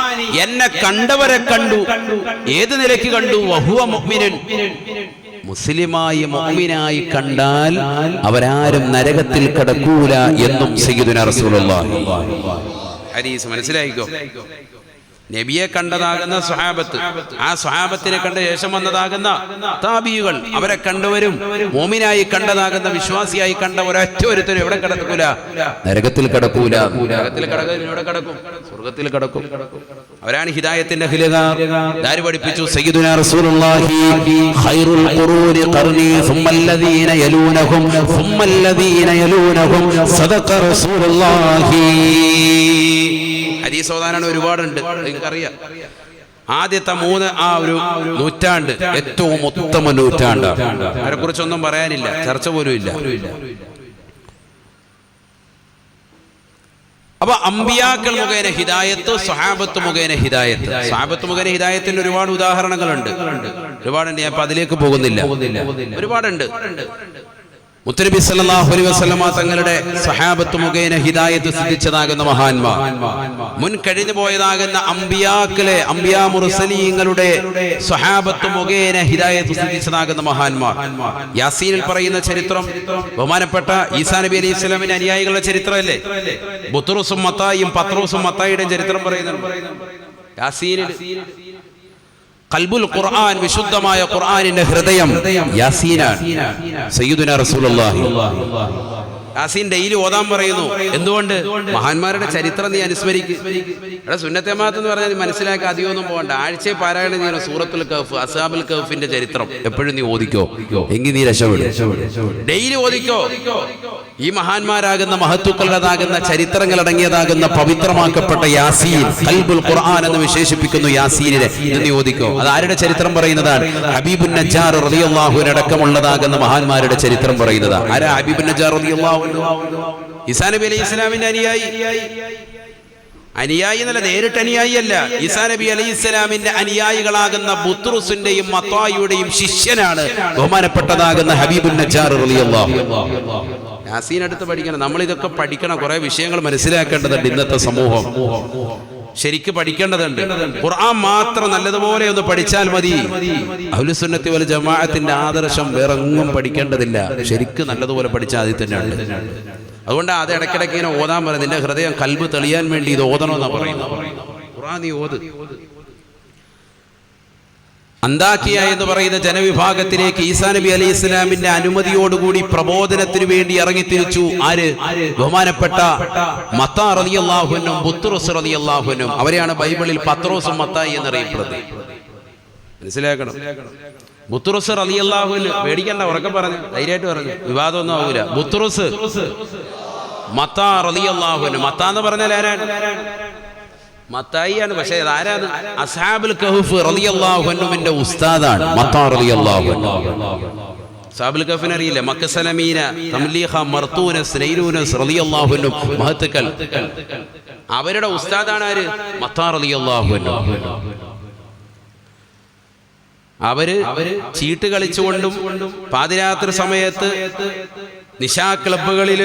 എന്നെ കണ്ടവരെ കണ്ടു. ഏത് നിലയ്ക്ക് കണ്ടു? വഹുവ മുഅ്മിനുൻ, മുസ്ലിമായി മുഅ്മിനായി കണ്ടാൽ അവരാരും നരകത്തിൽ കടക്കൂല എന്നും സയ്യിദുനാ റസൂലുള്ളാഹി. ഹദീസ് മനസ്സിലായിക്കോ? നബിയെ കണ്ടതാകുന്ന സ്വഹാബത്ത്, ആ സ്വഹാബത്തിനെ കണ്ട ശേഷം വന്നതാകുന്ന താബിയുകൾ, അവരെ കണ്ടവരും മോമിനായി കണ്ടതാകുന്ന വിശ്വാസിയായി കണ്ട ഒരൊറ്റ ഒരുത്തരും എവിടെ കിടക്കൂല? നരകത്തിൽ കിടക്കൂല. നരകത്തിൽ എവിടെ കിടക്കും? സ്വർഗത്തിൽ കിടക്കും. അവരാണ് ഹിദായത്തിന്റെ ഖിലഗാർ. ആര് പഠിപ്പിച്ചു? സയ്യിദുനാ റസൂലുള്ളാഹി ഖൈറുൽ ഖുറൂനി ഖർനി സുമ്മല്ലദീന യലൂനഹും സുമ്മല്ലദീന യലൂനഹും സദഖ റസൂലുള്ളാഹി. ഹദീസ് ഓതാനാണ് ഒരുപാടുണ്ട്, നിങ്ങൾക്കറിയാം. ആദ്യത്തെ ഒരു നൂറ്റാണ്ട് ഏറ്റവും ഉത്തമ നൂറ്റാണ്ടാണ്. അവരെ കുറിച്ചൊന്നും പറയാനില്ല, ചർച്ച പോലും ഇല്ല. അപ്പൊ അമ്പിയാക്കൾ മുഖേന ഹിദായത്ത്, സ്വഹാബത്ത് മുഖേന ഹിദായത്ത്. സ്വഹാബത്ത് മുഖേന ഹിദായത്തിന്റെ ഒരുപാട് ഉദാഹരണങ്ങളുണ്ട്, ഒരുപാടുണ്ട്. ഞാൻ അതിലേക്ക് പോകുന്നില്ല, ഒരുപാടുണ്ട്. മുത്തനബി സല്ലല്ലാഹു അലൈഹി വസല്ലമ തങ്ങളുടെ സ്വഹാബത്ത് മുഖേന ഹിദായത്ത് സിദ്ധിച്ചതാകുന്ന മഹാന്മാർ, മുൻ കഴിഞ്ഞു പോയതാകുന്ന അംബിയാ മുർസലീങ്ങളുടെ സ്വഹാബത്ത് മുഖേന ഹിദായത്ത് സിദ്ധിച്ചതാകുന്ന മഹാന്മാർ. യാസീനിൽ പറയുന്ന ചരിത്രം ബഹുമാനപ്പെട്ട ഈസാ നബി അലൈഹി സ്വലാമിന്റെ അനുയായികളുടെ ചരിത്രമല്ലേ? ബുത്റൂസും മത്തായിയും പത്രോസും മത്തായിയുടെയും ചരിത്രം പറയുന്നുണ്ട് യാസീനിൽ. ഖൽബുൽ ഖുർആൻ, വിശുദ്ധമായ ഖുർആനിന്റെ ഹൃദയം യാസീനാണ്. സയ്യിദുനാ റസൂലുള്ളാഹി യാസീൻ ഡെയിലി ഓതാൻ പറയുന്നു. എന്തുകൊണ്ട്? മഹാന്മാരുടെ ചരിത്രം നീ അനുസ്മരിക്കുക. ഇവിടെ സുന്നത്തെ ജമാഅത്ത് എന്ന് പറഞ്ഞാൽ മനസ്സിലാക്കി അധികമൊന്നും പോകണ്ട. ആഴ്ചയെ പാരായണം ചെയ്യണം സൂറത്തുൽ കഹ്ഫ്, അസ്ഹാബുൽ കഹ്ഫിന്റെ ചരിത്രം എപ്പോഴും നീ ഓദിക്കോ, എങ്കിൽ നീ രക്ഷപ്പെടും. ഡെയിലി ഓദിക്കോ. ഈ മഹാന്മാരാകുന്ന മഹത്തുക്കളുടേതാകുന്ന ചരിത്രങ്ങൾ അടങ്ങിയതാകുന്ന പവിത്രമാക്കപ്പെട്ട യാസീൻ, ഖൽബുൽ ഖുർആൻ എന്ന് വിശേഷിപ്പിക്കുന്നു യാസീനിനെ. ഇത് നീ ഓദിക്കോ. അത് ആരുടെ ചരിത്രം പറയുന്നതാണ്? ഹബീബുൻ നജ്ജാർ റളിയല്ലാഹു അൻഹു അടക്കമുള്ളതാകുന്ന മഹാന്മാരുടെ ചരിത്രം പറയുന്നതാണ്. ആരാ ഹബീബുൻ നജ്ജാർ റളിയല്ലാഹു അൻഹു? ഈസാ നബി അലൈഹി ഇസ്ലാമിന്റെ അനുയായി എന്നല്ല, നേരിട്ട് അനുയായി അല്ല. ഈസാ നബി അലൈഹി ഇസ്ലാമിന്റെ അനുയായികളാകുന്ന ബുത്റൂസിന്റെയും മത്തായിയുടെയും ശിഷ്യനാണ് ബഹുമാനപ്പെട്ടതാകുന്ന ഹബീബുൻ നജ്ജാർ റളിയല്ലാഹു അൻഹു. യാസീൻ അടുത്ത് പഠിക്കണം. നമ്മൾ ഇതൊക്കെ പഠിക്കണം, കുറെ വിഷയങ്ങൾ മനസ്സിലാക്കേണ്ടതുണ്ട്. ഇന്നത്തെ സമൂഹം ശരിക്ക് പഠിക്കേണ്ടതുണ്ട്. ഖുർആൻ മാത്രം നല്ലതുപോലെ ഒന്ന് പഠിച്ചാൽ മതി. അഹ്ലുസുന്നത്തി വൽ ജമാഅത്തിന്റെ ആദർശം വേറെ ഒന്നും പഠിക്കേണ്ടതില്ല. ശരിക്ക് നല്ലതുപോലെ പഠിച്ചാൽ അതിൽ തന്നെ ഉണ്ട്. അതുകൊണ്ട് അത് ഇടയ്ക്കിടയ്ക്ക് ഇങ്ങനെ ഓതാൻ പറയുന്നത്. നിന്റെ ഹൃദയം കൽബ് തെളിയാൻ വേണ്ടി ഇത് ഓതണമെന്നാണ് പറയുന്നത്. ഖുർആൻ നീ ഓത്. അന്താക്കിയ എന്ന് പറയുന്ന ജനവിഭാഗത്തിലേക്ക് ഈസാ നബി അലൈഹി ഇസ്ലാമിന്റെ അനുമതിയോടുകൂടി പ്രബോധനത്തിന് വേണ്ടി ഇറങ്ങിത്തിരിച്ചു. ആര്? ബഹുമാനപ്പെട്ട മത്താ റളിയല്ലാഹു അൻഹു, ബുത്റൂസ് റളിയല്ലാഹു അൻഹു. അവരെയാണ് ബൈബിളിൽ പത്രോസും മത്തായി എന്നറിയപ്പെടുന്നത്. മനസ്സിലാക്കണം. ബുത്റൂസ് റളിയല്ലാഹു അൻഹു, പേടിക്കണ്ട, ഉറക്കെ പറഞ്ഞു, ധൈര്യമായിട്ട് പറഞ്ഞു, വിവാദമൊന്നും ആവൂല. ബുത്റൂസ്, മത്താ റളിയല്ലാഹു അൻഹു. മത്താ എന്ന് പറഞ്ഞാൽ ആരാണ്? മത്തായിയാണ്. പക്ഷേ ആരാണ്? അസ്ഹാബുൽ കഹ്ഫ് റളിയല്ലാഹു അൻഹുവിന്റെ ഉസ്താദാണ് മത്താ റളിയല്ലാഹു അൻഹു. അസ്ഹാബുൽ കഹ്ഫിനെ അറിയില്ല? മക്കസലമീന, തംലീഹ, മർത്തൂനസ്, നൈരൂനസ് റളിയല്ലാഹു അൻഹു മഹത്തുക്കൾ. അവരുടെ ഉസ്താദാണ് ആര്? മത്താ റളിയല്ലാഹു അൻഹു. അവര് ചീട്ട് കളിച്ചുകൊണ്ടും പാതിരാത്രി സമയത്ത് നിശാ ക്ലബ്ബുകളിൽ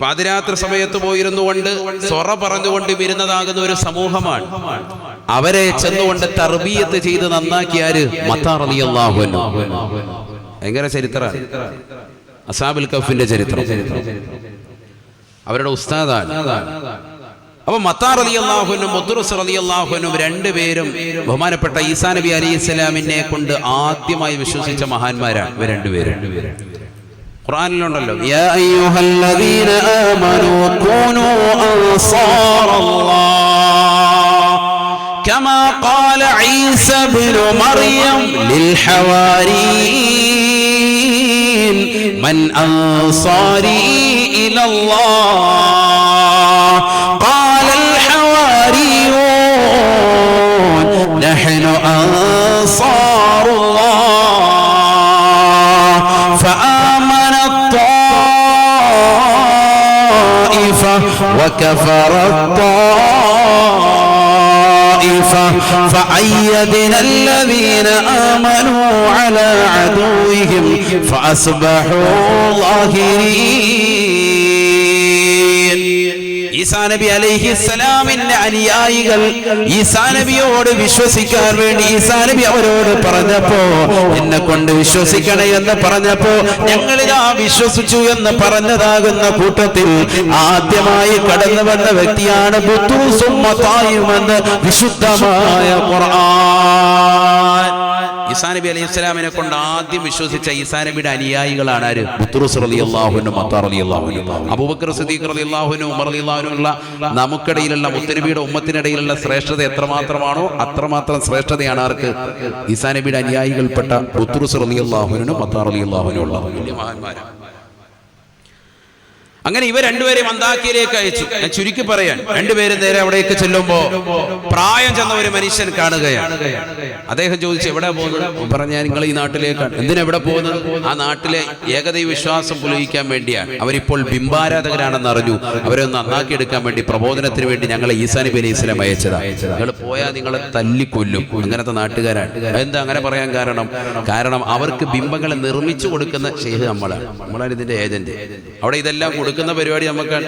പാതിരാത്രി സമയത്ത് പോയിരുന്നുകൊണ്ട് സൊറ പറഞ്ഞുകൊണ്ട് വരുന്നതാകുന്ന ഒരു സമൂഹമാണ്. അവരെ ചെന്നുകൊണ്ട് തർബിയത്ത് ചെയ്ത് നന്നാക്കിയാര്? മത്താ റളിയല്ലാഹു അൻഹു. ഭയങ്കര ചരിത്രമാണ് അസ്ഹാബുൽ കഹ്ഫിന്റെ ചരിത്രം. അവരുടെ ഉസ്താദാണ്. അപ്പൊ മത്താ റളിയല്ലാഹു അൻഹു, ബുത്റൂസ് റളിയല്ലാഹു അൻഹു രണ്ടുപേരും ബഹുമാനപ്പെട്ട ഈസാ നബി അലൈഹി ഇസ്ലാമിനെ കൊണ്ട് ആദ്യമായി വിശ്വസിച്ച മഹാന്മാരാണ് ഇവർ രണ്ടുപേരും. ഖുർആനിലുണ്ടല്ലോ, യാ അയ്യുഹല്ലദീന ആമനൂ കൂനൂ അൻസാറല്ലാഹ് കമാ ഖാല ഈസാ ഇബ്നു മർയം ലിൽ ഹവാരിയീൻ മൻ അൻസാരി ഇലല്ലാഹ് ഖാല അൽ ഹവാരിയൂൻ നഹ്നു അൻസാറുല്ലാഹ് ഫആമന الطائفة وكفر الطائفة فأيدنا الذين آمنوا على عدوهم فأصبحوا ظاهرين. ഈസാ നബി അലൈഹിസ്സലാമിന്റെ അനുയായികൾ ഈസാ നബിയോട് വിശ്വസിക്കാൻ വേണ്ടി ഈസാ നബി അവരോട് പറഞ്ഞപ്പോ, എന്നെ കൊണ്ട് വിശ്വസിക്കണേ എന്ന് പറഞ്ഞപ്പോ, ഞങ്ങളിതാ വിശ്വസിച്ചു എന്ന് പറഞ്ഞതാകുന്ന കൂട്ടത്തിൽ ആദ്യമായി കടന്നു വന്ന വ്യക്തിയാണ് ബുത്തൂസും മത്തായിയുമെന്ന് വിശുദ്ധമായ ഖുർആൻ. ഈസാ നബി അലൈഹിസ്സലാമിനെ കൊണ്ട് ആദ്യം വിശ്വസിച്ച ഈസാ നബിയുടെ അനുയായികളാണ് ആര്? ബുത്റൂസ് റളിയല്ലാഹു അൻഹു, മത്താർ റളിയല്ലാഹു അൻഹു, അബൂബക്കർ സിദ്ദീഖ് റളിയല്ലാഹു അൻഹു, ഉമർ റളിയല്ലാഹു അൻഹു ഉള്ള നമുക്കിടയിലുള്ള മുത്തനബിയുടെ ഉമ്മത്തിനിടയിലുള്ള ശ്രേഷ്ഠത എത്രമാത്രമാണോ അത്രമാത്രം ശ്രേഷ്ഠതയാണ് ആർക്ക്? ഈസാ നബിയുടെ അനുയായികൾപ്പെട്ട ബുത്റൂസ് റളിയല്ലാഹു അൻഹു, മത്താർ റളിയല്ലാഹു അൻഹു ഉള്ള വലിയ മഹാന്മാരാണ്. അങ്ങനെ ഇവർ രണ്ടുപേരെയും അന്താക്കിയയിലേക്ക് അയച്ചു. ഞാൻ ചുരുക്കി പറയാൻ, രണ്ടുപേരും നേരെ അവിടേക്ക് ചെല്ലുമ്പോ പ്രായം ചെന്ന ഒരു മനുഷ്യൻ കാണുകയാണ്. അദ്ദേഹം ചോദിച്ചു, എവിടെ പോകുന്നത്? പറഞ്ഞ, നിങ്ങൾ ഈ നാട്ടിലേക്കാണ്. എന്തിനെവിടെ പോകുന്നത്? ആ നാട്ടിലെ ഏകദൈവ വിശ്വാസം പുലയിക്കാൻ വേണ്ടിയാണ്. അവരിപ്പോൾ ബിംബാരാധകരാണെന്ന് അറിഞ്ഞു. അവരെ ഒന്ന് നന്നാക്കിയെടുക്കാൻ വേണ്ടി പ്രബോധനത്തിന് വേണ്ടി ഞങ്ങളെ ഈസാ നബി അലൈഹി സ്വലാം അയച്ചതാ. നിങ്ങൾ പോയാൽ നിങ്ങളെ തല്ലിക്കൊല്ലും. അങ്ങനത്തെ നാട്ടുകാരാണ്. എന്താ അങ്ങനെ പറയാൻ കാരണം അവർക്ക് ബിംബങ്ങളെ നിർമ്മിച്ചു കൊടുക്കുന്ന ഷെയ്ഖ് നമ്മളാണ് ഇതിന്റെ ഏജന്റ്. അവിടെ ഇതെല്ലാം കൊടുക്കുന്ന പരിപാടി നമുക്കാണ്.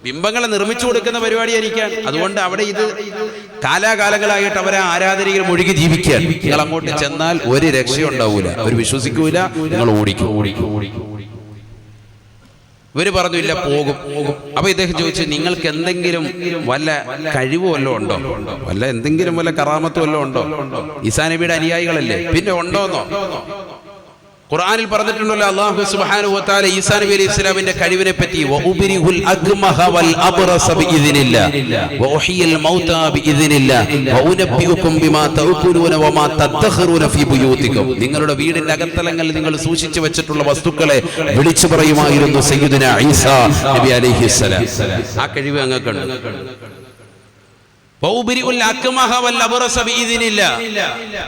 ബിംബങ്ങളെ നിർമ്മിച്ചു കൊടുക്കുന്ന പരിപാടി എനിക്കാണ്. അതുകൊണ്ട് അവിടെ ഇത് കാലാകാലങ്ങളായിട്ട് അവരെ ആരാധനയിൽ മുഴുകി ജീവിക്കാൻ. നിങ്ങൾ അങ്ങോട്ട് ചെന്നാൽ ഒരു രക്ഷയുണ്ടാവൂല, അവർ വിശ്വസിക്കൂല, നിങ്ങൾ ഓടിക്കും. ഇവര് പറഞ്ഞു, ഇല്ല, പോകും. അപ്പൊ ഇദ്ദേഹം ചോദിച്ചു, നിങ്ങൾക്ക് എന്തെങ്കിലും വല്ല കഴിവ് വല്ലതും ഉണ്ടോ? എന്തെങ്കിലും വല്ല കറാമത്ത് വല്ലതും ഉണ്ടോ? ഈസാ നബിയുടെ അനുയായികളല്ലേ, പിന്നെ ഉണ്ടോന്നോ? ഖുർആനിൽ പറഞ്ഞിട്ടുണ്ടല്ലോ, അല്ലാഹു സുബ്ഹാനഹു വ തആല ഈസാ നബി അലൈഹി സ്വലാമിന്റെ കഴിവിനെ പറ്റി, വഉബരിഹുൽ അഗ്മഹ വൽ അബ്റസ ബിഇذനില്ലാഹ് വഉഹിയൽ മൗതാ ബിഇذനില്ലാഹ് വഉനബ്ബിഉകും ബിമാ തഅകുലൂന വമാ തദ്ഖറൂന ഫീ ബുയൂതികും. നിങ്ങളുടെ വീടിന്റെ അകത്തളങ്ങളിൽ നിങ്ങൾ സൂക്ഷിച്ചു വെച്ചിട്ടുള്ള വസ്തുക്കളെ വിളിച്ചു പറയുമായിരുന്നു സയ്യിദുനാ ഈസാ നബി അലൈഹി സ്വലാം. ആ കഴിവ് അങ്ങക്കുണ്ട്.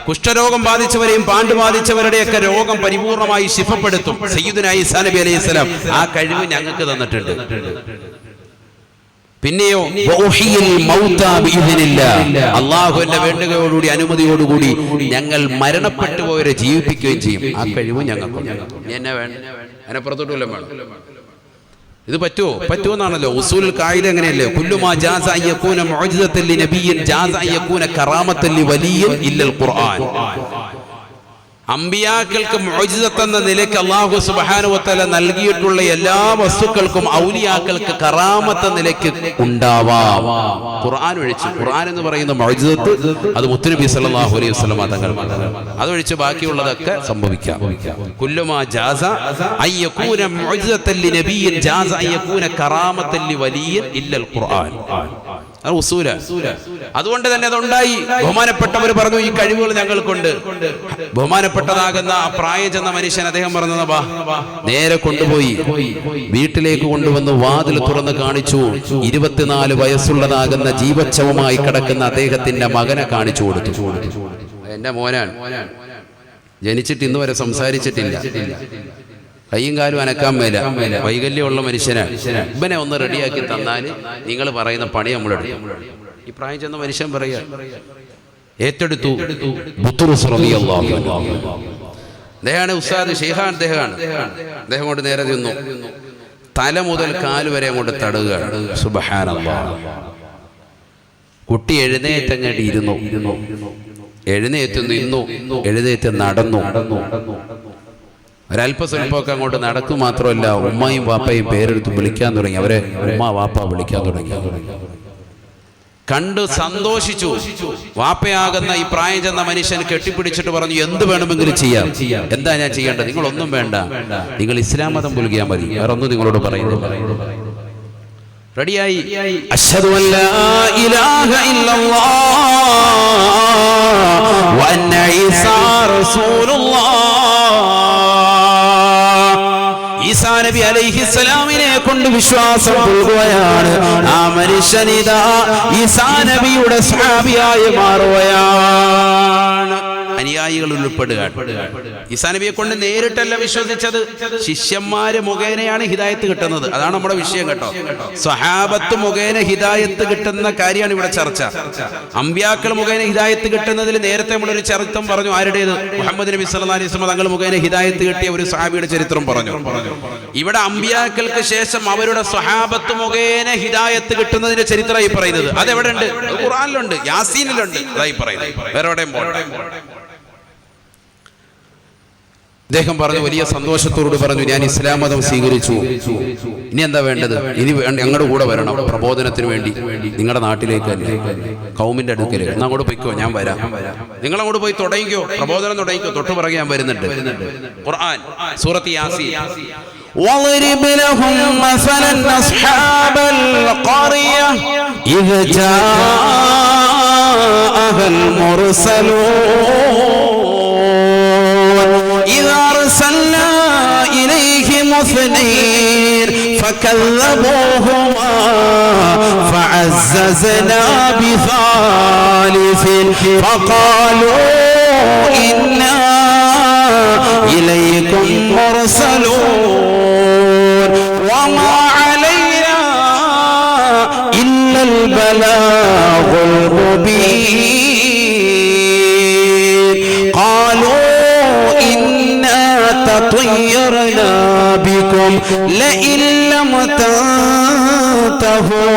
കുഷ്ഠരോഗം ബാധിച്ചവരെയും പാണ്ട് ബാധിച്ചവരുടെയൊക്കെ രോഗം പരിപൂർണമായി ശിഫപ്പെടുത്തും സയ്യിദുനാ ഈസാ നബി അലൈഹി സ്വലാം. ആ കഴിവ് ഞങ്ങൾക്ക് തന്നിട്ടുണ്ട്. പിന്നെയോ അല്ലാഹുവിന്റെ വേണ്ടുകയോടുകൂടി അനുമതിയോടുകൂടി ഞങ്ങൾ മരണപ്പെട്ടു പോയവരെ ജീവിപ്പിക്കുകയും ചെയ്യും. ആ കഴിവ് ഞങ്ങൾക്കുണ്ട്. എന്നെ വേണ്ട, അതിനപ്പുറത്തോട്ടും വേണം. ഇത് പറ്റുമോ എന്നാണല്ലോ ഉസൂലുൽ ഖായിദ. അങ്ങനെയല്ലേ, കുല്ലു മാ ജാസ അൻ യകൂന മുഅ്ജിസത്തൻ ലിനബിയ്യിൻ ജാസ അൻ യകൂന കറാമത്തൻ ലിവലിയ്യിൻ ഇല്ലൽ ഖുർആൻ. അമ്പിയാക്കൾക്ക് മുഅ്ജിസത്ത് എന്ന നിലയ്ക്ക് അല്ലാഹു സുബ്ഹാനഹു വ തആല നൽകിയിട്ടുള്ള എല്ലാ വസ്തുക്കൾക്കും ഔലിയാക്കൾക്ക് കറാമത്ത് നിലയ്ക്ക് ഉണ്ടാവാം, ഖുർആൻ ഒഴിച്ച്. ഖുർആൻ എന്ന് പറയുന്ന മുഅ്ജിസത്ത് അത് മുത്തുനബി സല്ലല്ലാഹു അലൈഹി വസല്ലം തങ്ങൾ, അതൊഴിച്ച് ബാക്കിയുള്ളതൊക്കെ സംഭവിക്കാം. കുല്ലു മാ ജാസ അൻ യകൂന മുഅ്ജിസത്തൻ ലിനബിയ്യിൻ ജാസ അൻ യകൂന കറാമത്തൻ ലിവലിയ്യിൻ ഇല്ലൽ ഖുർആൻ. അത് ഉസൂല. അതുകൊണ്ട് തന്നെ അതുണ്ടായി. ബഹുമാനപ്പെട്ടവർ പറഞ്ഞു, ഈ കഴിവുകൾ ഞങ്ങൾക്കുണ്ട്. ബഹുമാനപ്പെട്ടതാകുന്ന ആ പ്രായം ചെന്ന മനുഷ്യൻ അദ്ദേഹം പറഞ്ഞത്, നേരെ കൊണ്ടുപോയി വീട്ടിലേക്ക് കൊണ്ടുവന്ന് വാതിൽ തുറന്ന് കാണിച്ചു. 24 വയസ്സുള്ളതാകുന്ന ജീവച്ഛവമായി കിടക്കുന്ന അദ്ദേഹത്തിന്റെ മകനെ കാണിച്ചു കൊടുത്തു. എന്റെ മോനാണ്, ജനിച്ചിട്ട് ഇന്ന് വരെ സംസാരിച്ചിട്ടില്ല, കയ്യും കാലും അനക്കാൻ മേല, വൈകല്യമുള്ള മനുഷ്യനാണ്. ഇവനെ ഒന്ന് റെഡിയാക്കി തന്നാൽ നിങ്ങൾ പറയുന്ന പണി നമ്മളെടുക്കും. ഈ പ്രായം ചെന്ന മനുഷ്യൻ പറയുക, ഏറ്റെടുത്തു. അദ്ദേഹമാണ് ഉസ്താദ്, ഷെയ്ഖാൻ അദ്ദേഹമാണ്. അദ്ദേഹം കൊണ്ട് നേരെ നിന്നു, തല മുതൽ കാല് വരെ അങ്ങോട്ട് തടുകയാണ്. സുബ്ഹാനല്ലാഹ്. കുട്ടി എഴുന്നേറ്റങ്ങോട്ട് ഇരുന്നു, എഴുന്നേറ്റ് നിന്നു, എഴുന്നേറ്റ് നടന്നു. ഒരല്പസ്വല്പമൊക്കെ അങ്ങോട്ട് നടക്കും. മാത്രമല്ല, ഉമ്മയും വാപ്പയും പേരെടുത്ത് വിളിക്കാൻ തുടങ്ങി. അവരെ ഉമ്മ വാപ്പ വിളിക്കാൻ തുടങ്ങി. കണ്ട് സന്തോഷിച്ചു. വാപ്പയാകുന്ന ഈ പ്രായം ചെന്ന മനുഷ്യൻ കെട്ടിപ്പിടിച്ചിട്ട് പറഞ്ഞു, എന്ത് വേണമെങ്കിലും ചെയ്യാം. എന്താ ഞാൻ ചെയ്യേണ്ടത്? നിങ്ങളൊന്നും വേണ്ട, നിങ്ങൾ ഇസ്ലാം മതം പുൽകിയാൽ മതി, വേറെ ഒന്നും നിങ്ങളോട് പറയുന്നില്ല. റെഡിയായി. അശ്ഹദു അല്ലാ ഇലാഹ ഇല്ലല്ലാഹ് വ അന്ന ഈസാ റസൂലുള്ളാഹ്. ഈസാ നബി അലൈഹിസ്സലാമിനെ കൊണ്ട് വിശ്വാസം പുൽകുകയാണ്. ആ മനുഷ്യനിതാ ഈസാ നബിയുടെ സ്വഹാബിയായി മാറുകയാണ്. അനുയായികളിൽ ഉൾപ്പെടുക. ഈസാ നബിയെ കൊണ്ട് നേരിട്ടല്ല വിശ്വസിച്ചത്, ശിഷ്യന്മാര് മുഖേനയാണ് ഹിദായത്ത് കിട്ടുന്നത്. അതാണ് നമ്മുടെ വിഷയം കേട്ടോ. സ്വഹാബത്ത് മുഖേന ഹിദായത്ത് കിട്ടുന്ന കാര്യമാണ് ഇവിടെ ചർച്ച. അമ്പ്യാക്കൾ മുഖേന ഹിദായത്ത് കിട്ടുന്നതിൽ നേരത്തെ നമ്മളൊരു ചരിത്രം പറഞ്ഞു. ആരുടേത്? മുഹമ്മദ് നബി സല്ലല്ലാഹു അലൈഹി വസല്ലം തങ്ങൾ മുഖേന ഹിദായത്ത് കിട്ടിയ ഒരു സഹാബിയുടെ ചരിത്രം പറഞ്ഞു. ഇവിടെ അമ്പ്യാക്കൾക്ക് ശേഷം അവരുടെ സ്വഹാബത്ത് മുഖേന ഹിദായത്ത് കിട്ടുന്നതിന്റെ ചരിത്രമായി പറയുന്നത്. അതെവിടെ ഉണ്ട്? ഖുർആനിലുണ്ട്, യാസീനിലുണ്ട്. അതായി പറയുന്നത്, വേറെ എവിടെയും പോകണ്ട. അദ്ദേഹം പറഞ്ഞു, വലിയ സന്തോഷത്തോട് പറഞ്ഞു, ഞാൻ ഇസ്ലാം മതം സ്വീകരിച്ചു. ഇനി എന്താ വേണ്ടത്? ഇനി ഞങ്ങളുടെ കൂടെ വരണം പ്രബോധനത്തിന് വേണ്ടി. നിങ്ങളുടെ നാട്ടിലേക്ക് തന്നെ, കൗമിന്റെ അടുക്കലേക്ക്. എന്നാ അങ്ങോട്ട് പോയിക്കോ, ഞാൻ വരാം. നിങ്ങൾ അങ്ങോട്ട് പോയി തുടങ്ങിക്കോ, പ്രബോധനം തുടങ്ങിക്കോ. തൊട്ട് പുറകെ ഞാൻ വരുന്നുണ്ട്. ഖുർആൻ സൂറത്ത് യാസീൻ. واضرب لهم مثلا أصحاب القرية إذ جاءها المرسلون إذ أرسلنا إليهم اثنين فكذبوهما فعززنا بثالث فقالوا إنا إليكم مرسلون وما علينا إلا البلاغ المبين قالوا إنا تطيرنا بكم لئن لم تنتهوا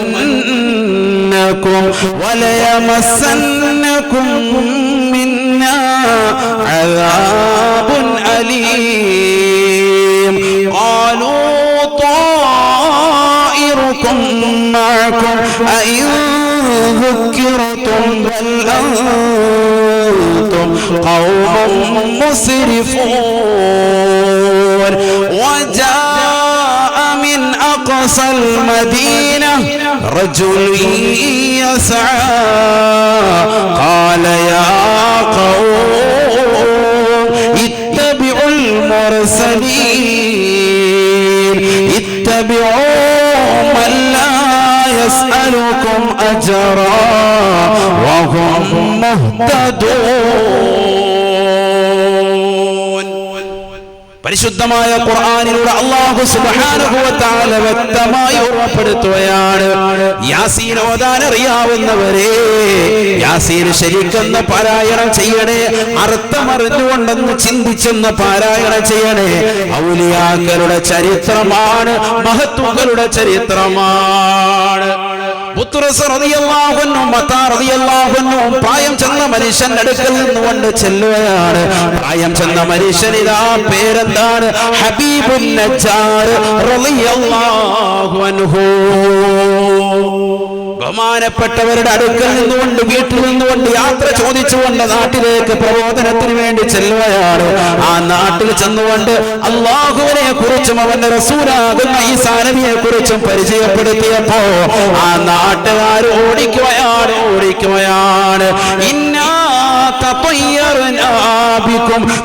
لنرجمنكم وليمسنكم منا عذاب أليم قالوا طائركم معكم أئن ذكرتم بل أنتم قوم مسرفون وجاء من أقصى المدينة رجل يسعى قال يا قوم اتبعوا المرسلين اتبعوا من لا يسألكم أجرا وهم مهتدون. പരിശുദ്ധമായ ഖുർആനിലൂടെ അല്ലാഹു സുബ്ഹാനഹു വ തആല വ്യക്തമായി ഓർമ്മപ്പെടുത്തുകയാണ്, യാസീൻ ഓതാൻ അറിയാവുന്നവരെ യാസീൻ ശരിക്കൊന്ന് പാരായണം ചെയ്യണേ, അർത്ഥമറിഞ്ഞുകൊണ്ടെന്ന് ചിന്തിച്ചെന്ന് പാരായണം ചെയ്യണേ. ഔലിയാക്കളുടെ ചരിത്രമാണ്, മഹത്തുക്കളുടെ ചരിത്രമാണ്. പ്രായം ചെന്ന മനുഷ്യന്റെ അടുക്കൽ നിന്നുകൊണ്ട് ചെല്ലുകയാണ്. പ്രായം ചെന്ന മനുഷ്യൻ ഇതാ പേരെന്താണ്? ഹബീബുൻ നജ്ജാർ റളിയല്ലാഹു അൻഹു. ബഹുമാനപ്പെട്ടവരുടെ അടുക്കൽ നിന്നുകൊണ്ട്, വീട്ടിൽ നിന്നുകൊണ്ട് യാത്ര ചോദിച്ചുകൊണ്ട് നാട്ടിലേക്ക് പ്രബോധനത്തിന് വേണ്ടി ചെല്ലുകയാണ്. ആ നാട്ടിൽ ചെന്നുകൊണ്ട് അല്ലാഹുവിനെ കുറിച്ചും അവന്റെ റസൂലാകുന്ന ഈസാ നബിയെ കുറിച്ചും പരിചയപ്പെടുത്തിയപ്പോ ആ നാട്ടുകാർ ഓടിക്കുകയാണ്.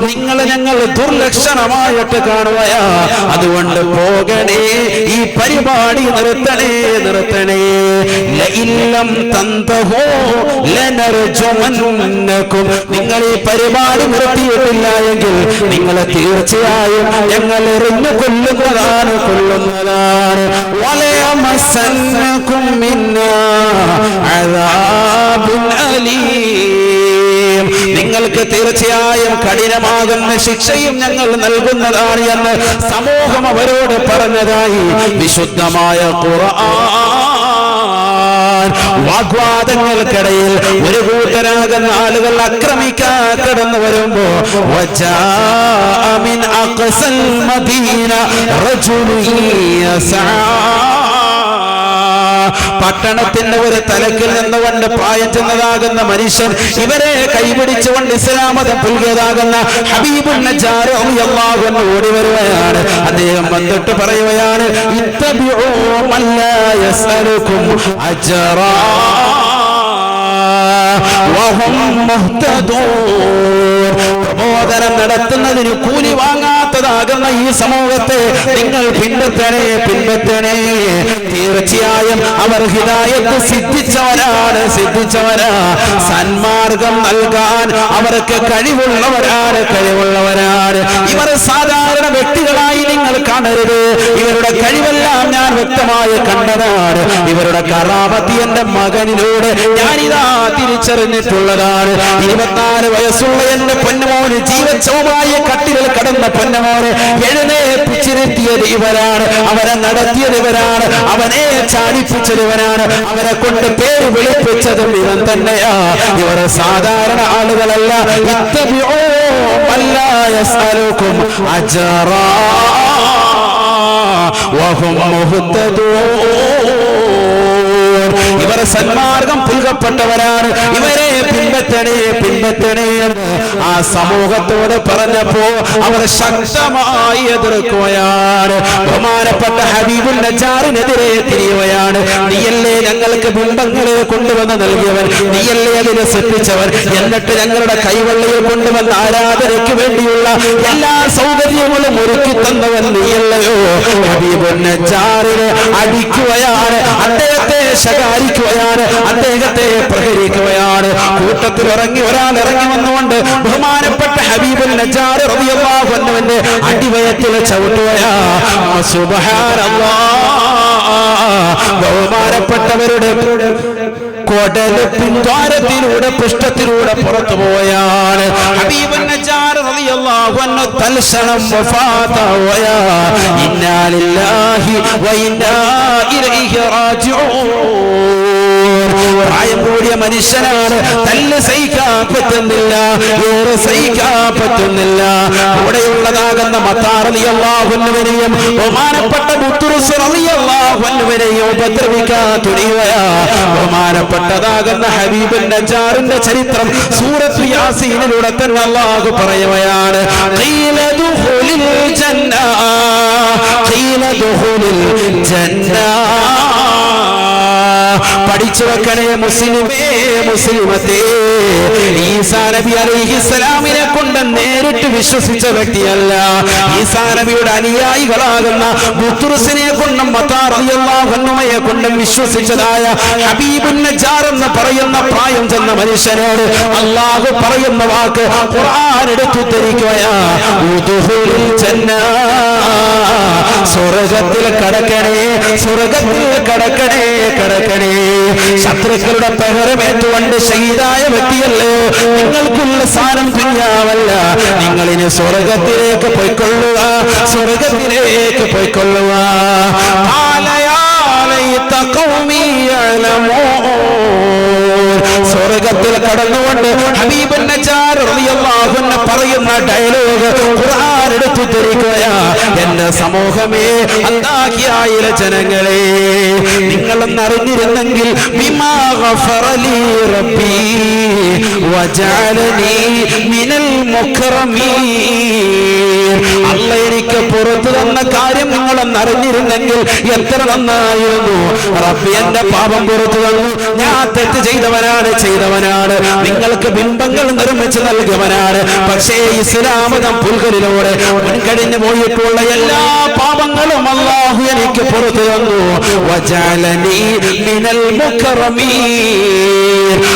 നിങ്ങളെ ഞങ്ങൾ ദുർലക്ഷണമായിട്ട് കാണുകയാ, അതുകൊണ്ട് പോകണേ, ഈ പരിപാടി നിർത്തണേ. നിങ്ങൾ ഈ പരിപാടി നിർത്തിയിട്ടില്ല എങ്കിൽ നിങ്ങളെ തീർച്ചയായും ഞങ്ങൾ എറിഞ്ഞു കൊല്ലുന്നതാണ്. വലയമസ്സന്നകും മിന്നാ അദാബുൻ അലീം. നിങ്ങൾക്ക് തീർച്ചയായും കഠിനമാകുന്ന ശിക്ഷയും ഞങ്ങൾ നൽകുന്നതാണ് എന്ന് സമൂഹം അവരോട് പറഞ്ഞതായി വിശുദ്ധമായ ഖുർആൻ. വാഗ്വാദങ്ങൾക്കിടയിൽ ഒരു കൂട്ടരാകുന്ന ആളുകൾ ആക്രമിക്കാൻ കടന്നു വരുമ്പോ വജാഅ മിൻ അഖ്സൽ മദീന റജുലുൻ യസ്ആ, പട്ടണത്തിന്റെ ഒരു തലക്കിൽ നിന്നുകൊണ്ട് പ്രായം ചെന്നതാകുന്ന മനുഷ്യൻ ഇവരെ കൈപിടിച്ചുകൊണ്ട് ഇസ്ലാം മതം പുൽകിയതാകുന്ന ഹബീബുൻ നജ്ജാർ റളിയല്ലാഹു അൻഹു ഓടി വരുകയാണ്. അദ്ദേഹം വന്നിട്ട് പറയുകയാണ്, ഇത്തബിഉ മൻ ലാ യസ്അലുകും അജ്റാ വഹും മുഹ്തദൂൻ. പ്രബോധനം നടത്തുന്നതിന് കൂലി വാങ്ങാത്തതാകുന്ന ഈ സമൂഹത്തെ നിങ്ങൾ പിൻപറ്റണേ. തീർച്ചയായും അവർ ഹിദായത്ത് സിദ്ധിച്ചവരാ. സന്മാർഗ സന്മാർഗം നൽകാൻ അവർക്ക് കഴിവുള്ളവരാണ്. ഇവർ സാധാരണ വ്യക്തികളായി നിങ്ങൾ കാണരുത്. ഇവരുടെ കഴിവെല്ലാം ഞാൻ വ്യക്തമായി കണ്ടതാണ്. ഇവരുടെ കറാമത്ത് എന്റെ മകനിലൂടെ ഞാനിതാ തിരിച്ചറിഞ്ഞിട്ടുള്ളതാണ്. 24 വയസ്സുള്ള എന്റെ പൊന്നുമോന് ജീവച്ഛവമായ കട്ടിലിൽ കടന്ന പൊന്നുമോനെ എഴുന്നേൽപ്പിച്ചിരുത്തിയത് ഇവരാണ്. അവരെ നടത്തിയത് ഇവരാണ്. അവനെ ചാടിപ്പിച്ചത് ഇവരാണ്. അവരെ കൊണ്ട് പേര് വിളിപ്പിച്ചതും ഇവൻ തന്നെയാ. ഇവർ സാധാരണ ആളുകളല്ല. ഇത്തബിഊ വല്ലാ യസ്അലുകും അജ്റാ വഹും മുഹ്തദൂൻ. ഇവർ സന്മാർഗം പുൽകപ്പെട്ടവരാണ്. ഇവരെ പിൻപറ്റണേ ആ സമൂഹത്തോട് പറഞ്ഞപ്പോ അവർ ശക്തമായി എതിർക്കുകയാണ്. ബഹുമാനപ്പെട്ട ഹബീബുൻ നജ്ജാറിനെതിരെ തിരിയുകയാണ്. നീയല്ലേ ഞങ്ങൾക്ക് ബിംബങ്ങളെ കൊണ്ടുവന്ന് നൽകിയവൻ, നീയല്ലേ അതിനെ സൃഷ്ടിച്ചവൻ, എന്നിട്ട് ഞങ്ങളുടെ കൈവെള്ളയിൽ കൊണ്ടുവന്ന ആരാധനയ്ക്ക് വേണ്ടിയുള്ള എല്ലാ സൗകര്യങ്ങളും ഒരുക്കി തന്നവൻ നീയല്ലയോ. ഹബീബുൻ നജ്ജാറിനെ അടിക്കുകയാണ്, അദ്ദേഹത്തെ ശകാരിക്കുകയാണ്, അദ്ദേഹത്തെ പ്രഹരിക്കുകയാണ്. കൂട്ടത്തിൽ ഒരാൾ ഇറങ്ങി വന്നുകൊണ്ട് ബഹുമാനപ്പെട്ട ഹബീബുൽ നജ്ജാർ റളിയല്ലാഹു അൻഹുവിന്റെ അടിവയറ്റിൽ ചവിട്ടുകയാ. സുബ്ഹാനല്ലാഹ്. ബഹുമാനപ്പെട്ടവരുടെ കൊടല് പിൻദ്വാരത്തിലൂടെ പൃഷ്ഠത്തിലൂടെ പുറത്തു പോയാണ്. ഹബീബുൻ നജ്ജാർ റളിയല്ലാഹു അൻഹു തൽക്ഷണം വഫാതാവുകയാ. ഇന്നാ ലില്ലാഹി വ ഇന്നാ ഇലൈഹി റാജിഊൻ. പ്രായം കൂടിയ മനുഷ്യനാണ്. തല്ല് സഹിക്കാൻ പറ്റുന്നില്ല, ഏറെ സഹിക്കാൻ പറ്റുന്നില്ല. കൂടെയുള്ളതാകുന്ന മത്താർ റളിയല്ലാഹു അൻഹുവിനെയും ബഹുമാനപ്പെട്ട ബുത്റുസ് റളിയല്ലാഹു അൻഹുവിനെയും ഉപദ്രവിക്കാൻ തുനിയുകയാ. ബഹുമാനപ്പെട്ടതാകുന്ന ഹബീബുൻ നജ്ജാറിന്റെ ചരിത്രം സൂറത്ത് യാസീനിലൂടെ തന്നെ അല്ലാഹു പറയുകയാണ്. ഖീല ദുഖുലിൽ ജന്ന, ഖീല ദുഖുലിൽ ജന്ന. പഠിച്ചു വെക്കണേ മുസ്ലിമേ, മുസ്ലിമത്തേ. ഈസാ നബി അലൈഹിസ്സലാമിനെ കൊണ്ട് നേരിട്ട് വിശ്വസിച്ച വ്യക്തിയല്ല. ഈസാ നബിയുടെ അനുയായികളാകുന്ന ബുത്റുസിനെ കൊണ്ടും മത്താർ റളിയല്ലാഹു അൻഹുയെ കൊണ്ടും വിശ്വസിച്ചതായ ഹബീബുൻ നജ്ജാർ എന്ന് പറയുന്ന പ്രായം ചെന്ന മനുഷ്യനോട് അല്ലാഹു പറയുന്ന വാക്ക് ഖുർആൻ എടുത്തുദ്ധരിക്കുകയാ. ഉദ്ഖുലുൽ ജന്ന, സ്വർഗ്ഗത്തിൽ കടക്കണേ, സ്വർഗ്ഗത്തിൽ കടക്കണേ, കടക്കണേ. ശത്രുക്കളുടെ പ്രഹരമേറ്റുകൊണ്ട് ശഹീദായ വ്യക്തിയല്ലോ. നിങ്ങൾക്കുള്ള സ്ഥാനം ദുനിയാവല്ല. നിങ്ങളിനി സ്വർഗ്ഗത്തിലേക്ക് പോയിക്കൊള്ളുക, സ്വർഗ്ഗത്തിലേക്ക് പോയിക്കൊള്ളുക. സ്വർഗ്ഗത്തിൽ കടന്നുകൊണ്ട് ഹബീബുൻ നജ്ജാർ റളിയല്ലാഹു അൻഹു പറയുന്ന ഡയലോഗ് ഖുർആൻ എടുത്തു ധരിക്കുകയാ. എന്റെ സമൂഹമേ, അല്ലാഹിയായ ജനങ്ങളെ, നിങ്ങളൊന്ന് അറിഞ്ഞിരുന്നെങ്കിൽ ബിമാ ഗഫറ ലീ റബ്ബി വജഅലനി മിനൽ മുക്രമീൻ. അല്ലാഹ് എനിക്ക് പുറത്തു തന്ന കാര്യം നിങ്ങളൊന്ന് അറിഞ്ഞിരുന്നെങ്കിൽ എത്ര നന്നായിരുന്നു. റബ്ബി എന്റെ പാപം പുറത്തു തന്നു. ഞാൻ തെറ്റ് ചെയ്തവനാണ്. നിങ്ങൾക്ക് ബിംബങ്ങൾ നിർമ്മിച്ച് നൽകിയവനാണ്. പക്ഷേ ഇസ്ലാം മതം പുൽകളിലൂടെ മുൻകഴിഞ്ഞു പോയിട്ടുള്ള എല്ലാ പാപങ്ങളും അല്ലാഹു എനിക്ക് പുറത്തു തന്നു. വജഅലനി മിനൽ മുക്രമീൻ.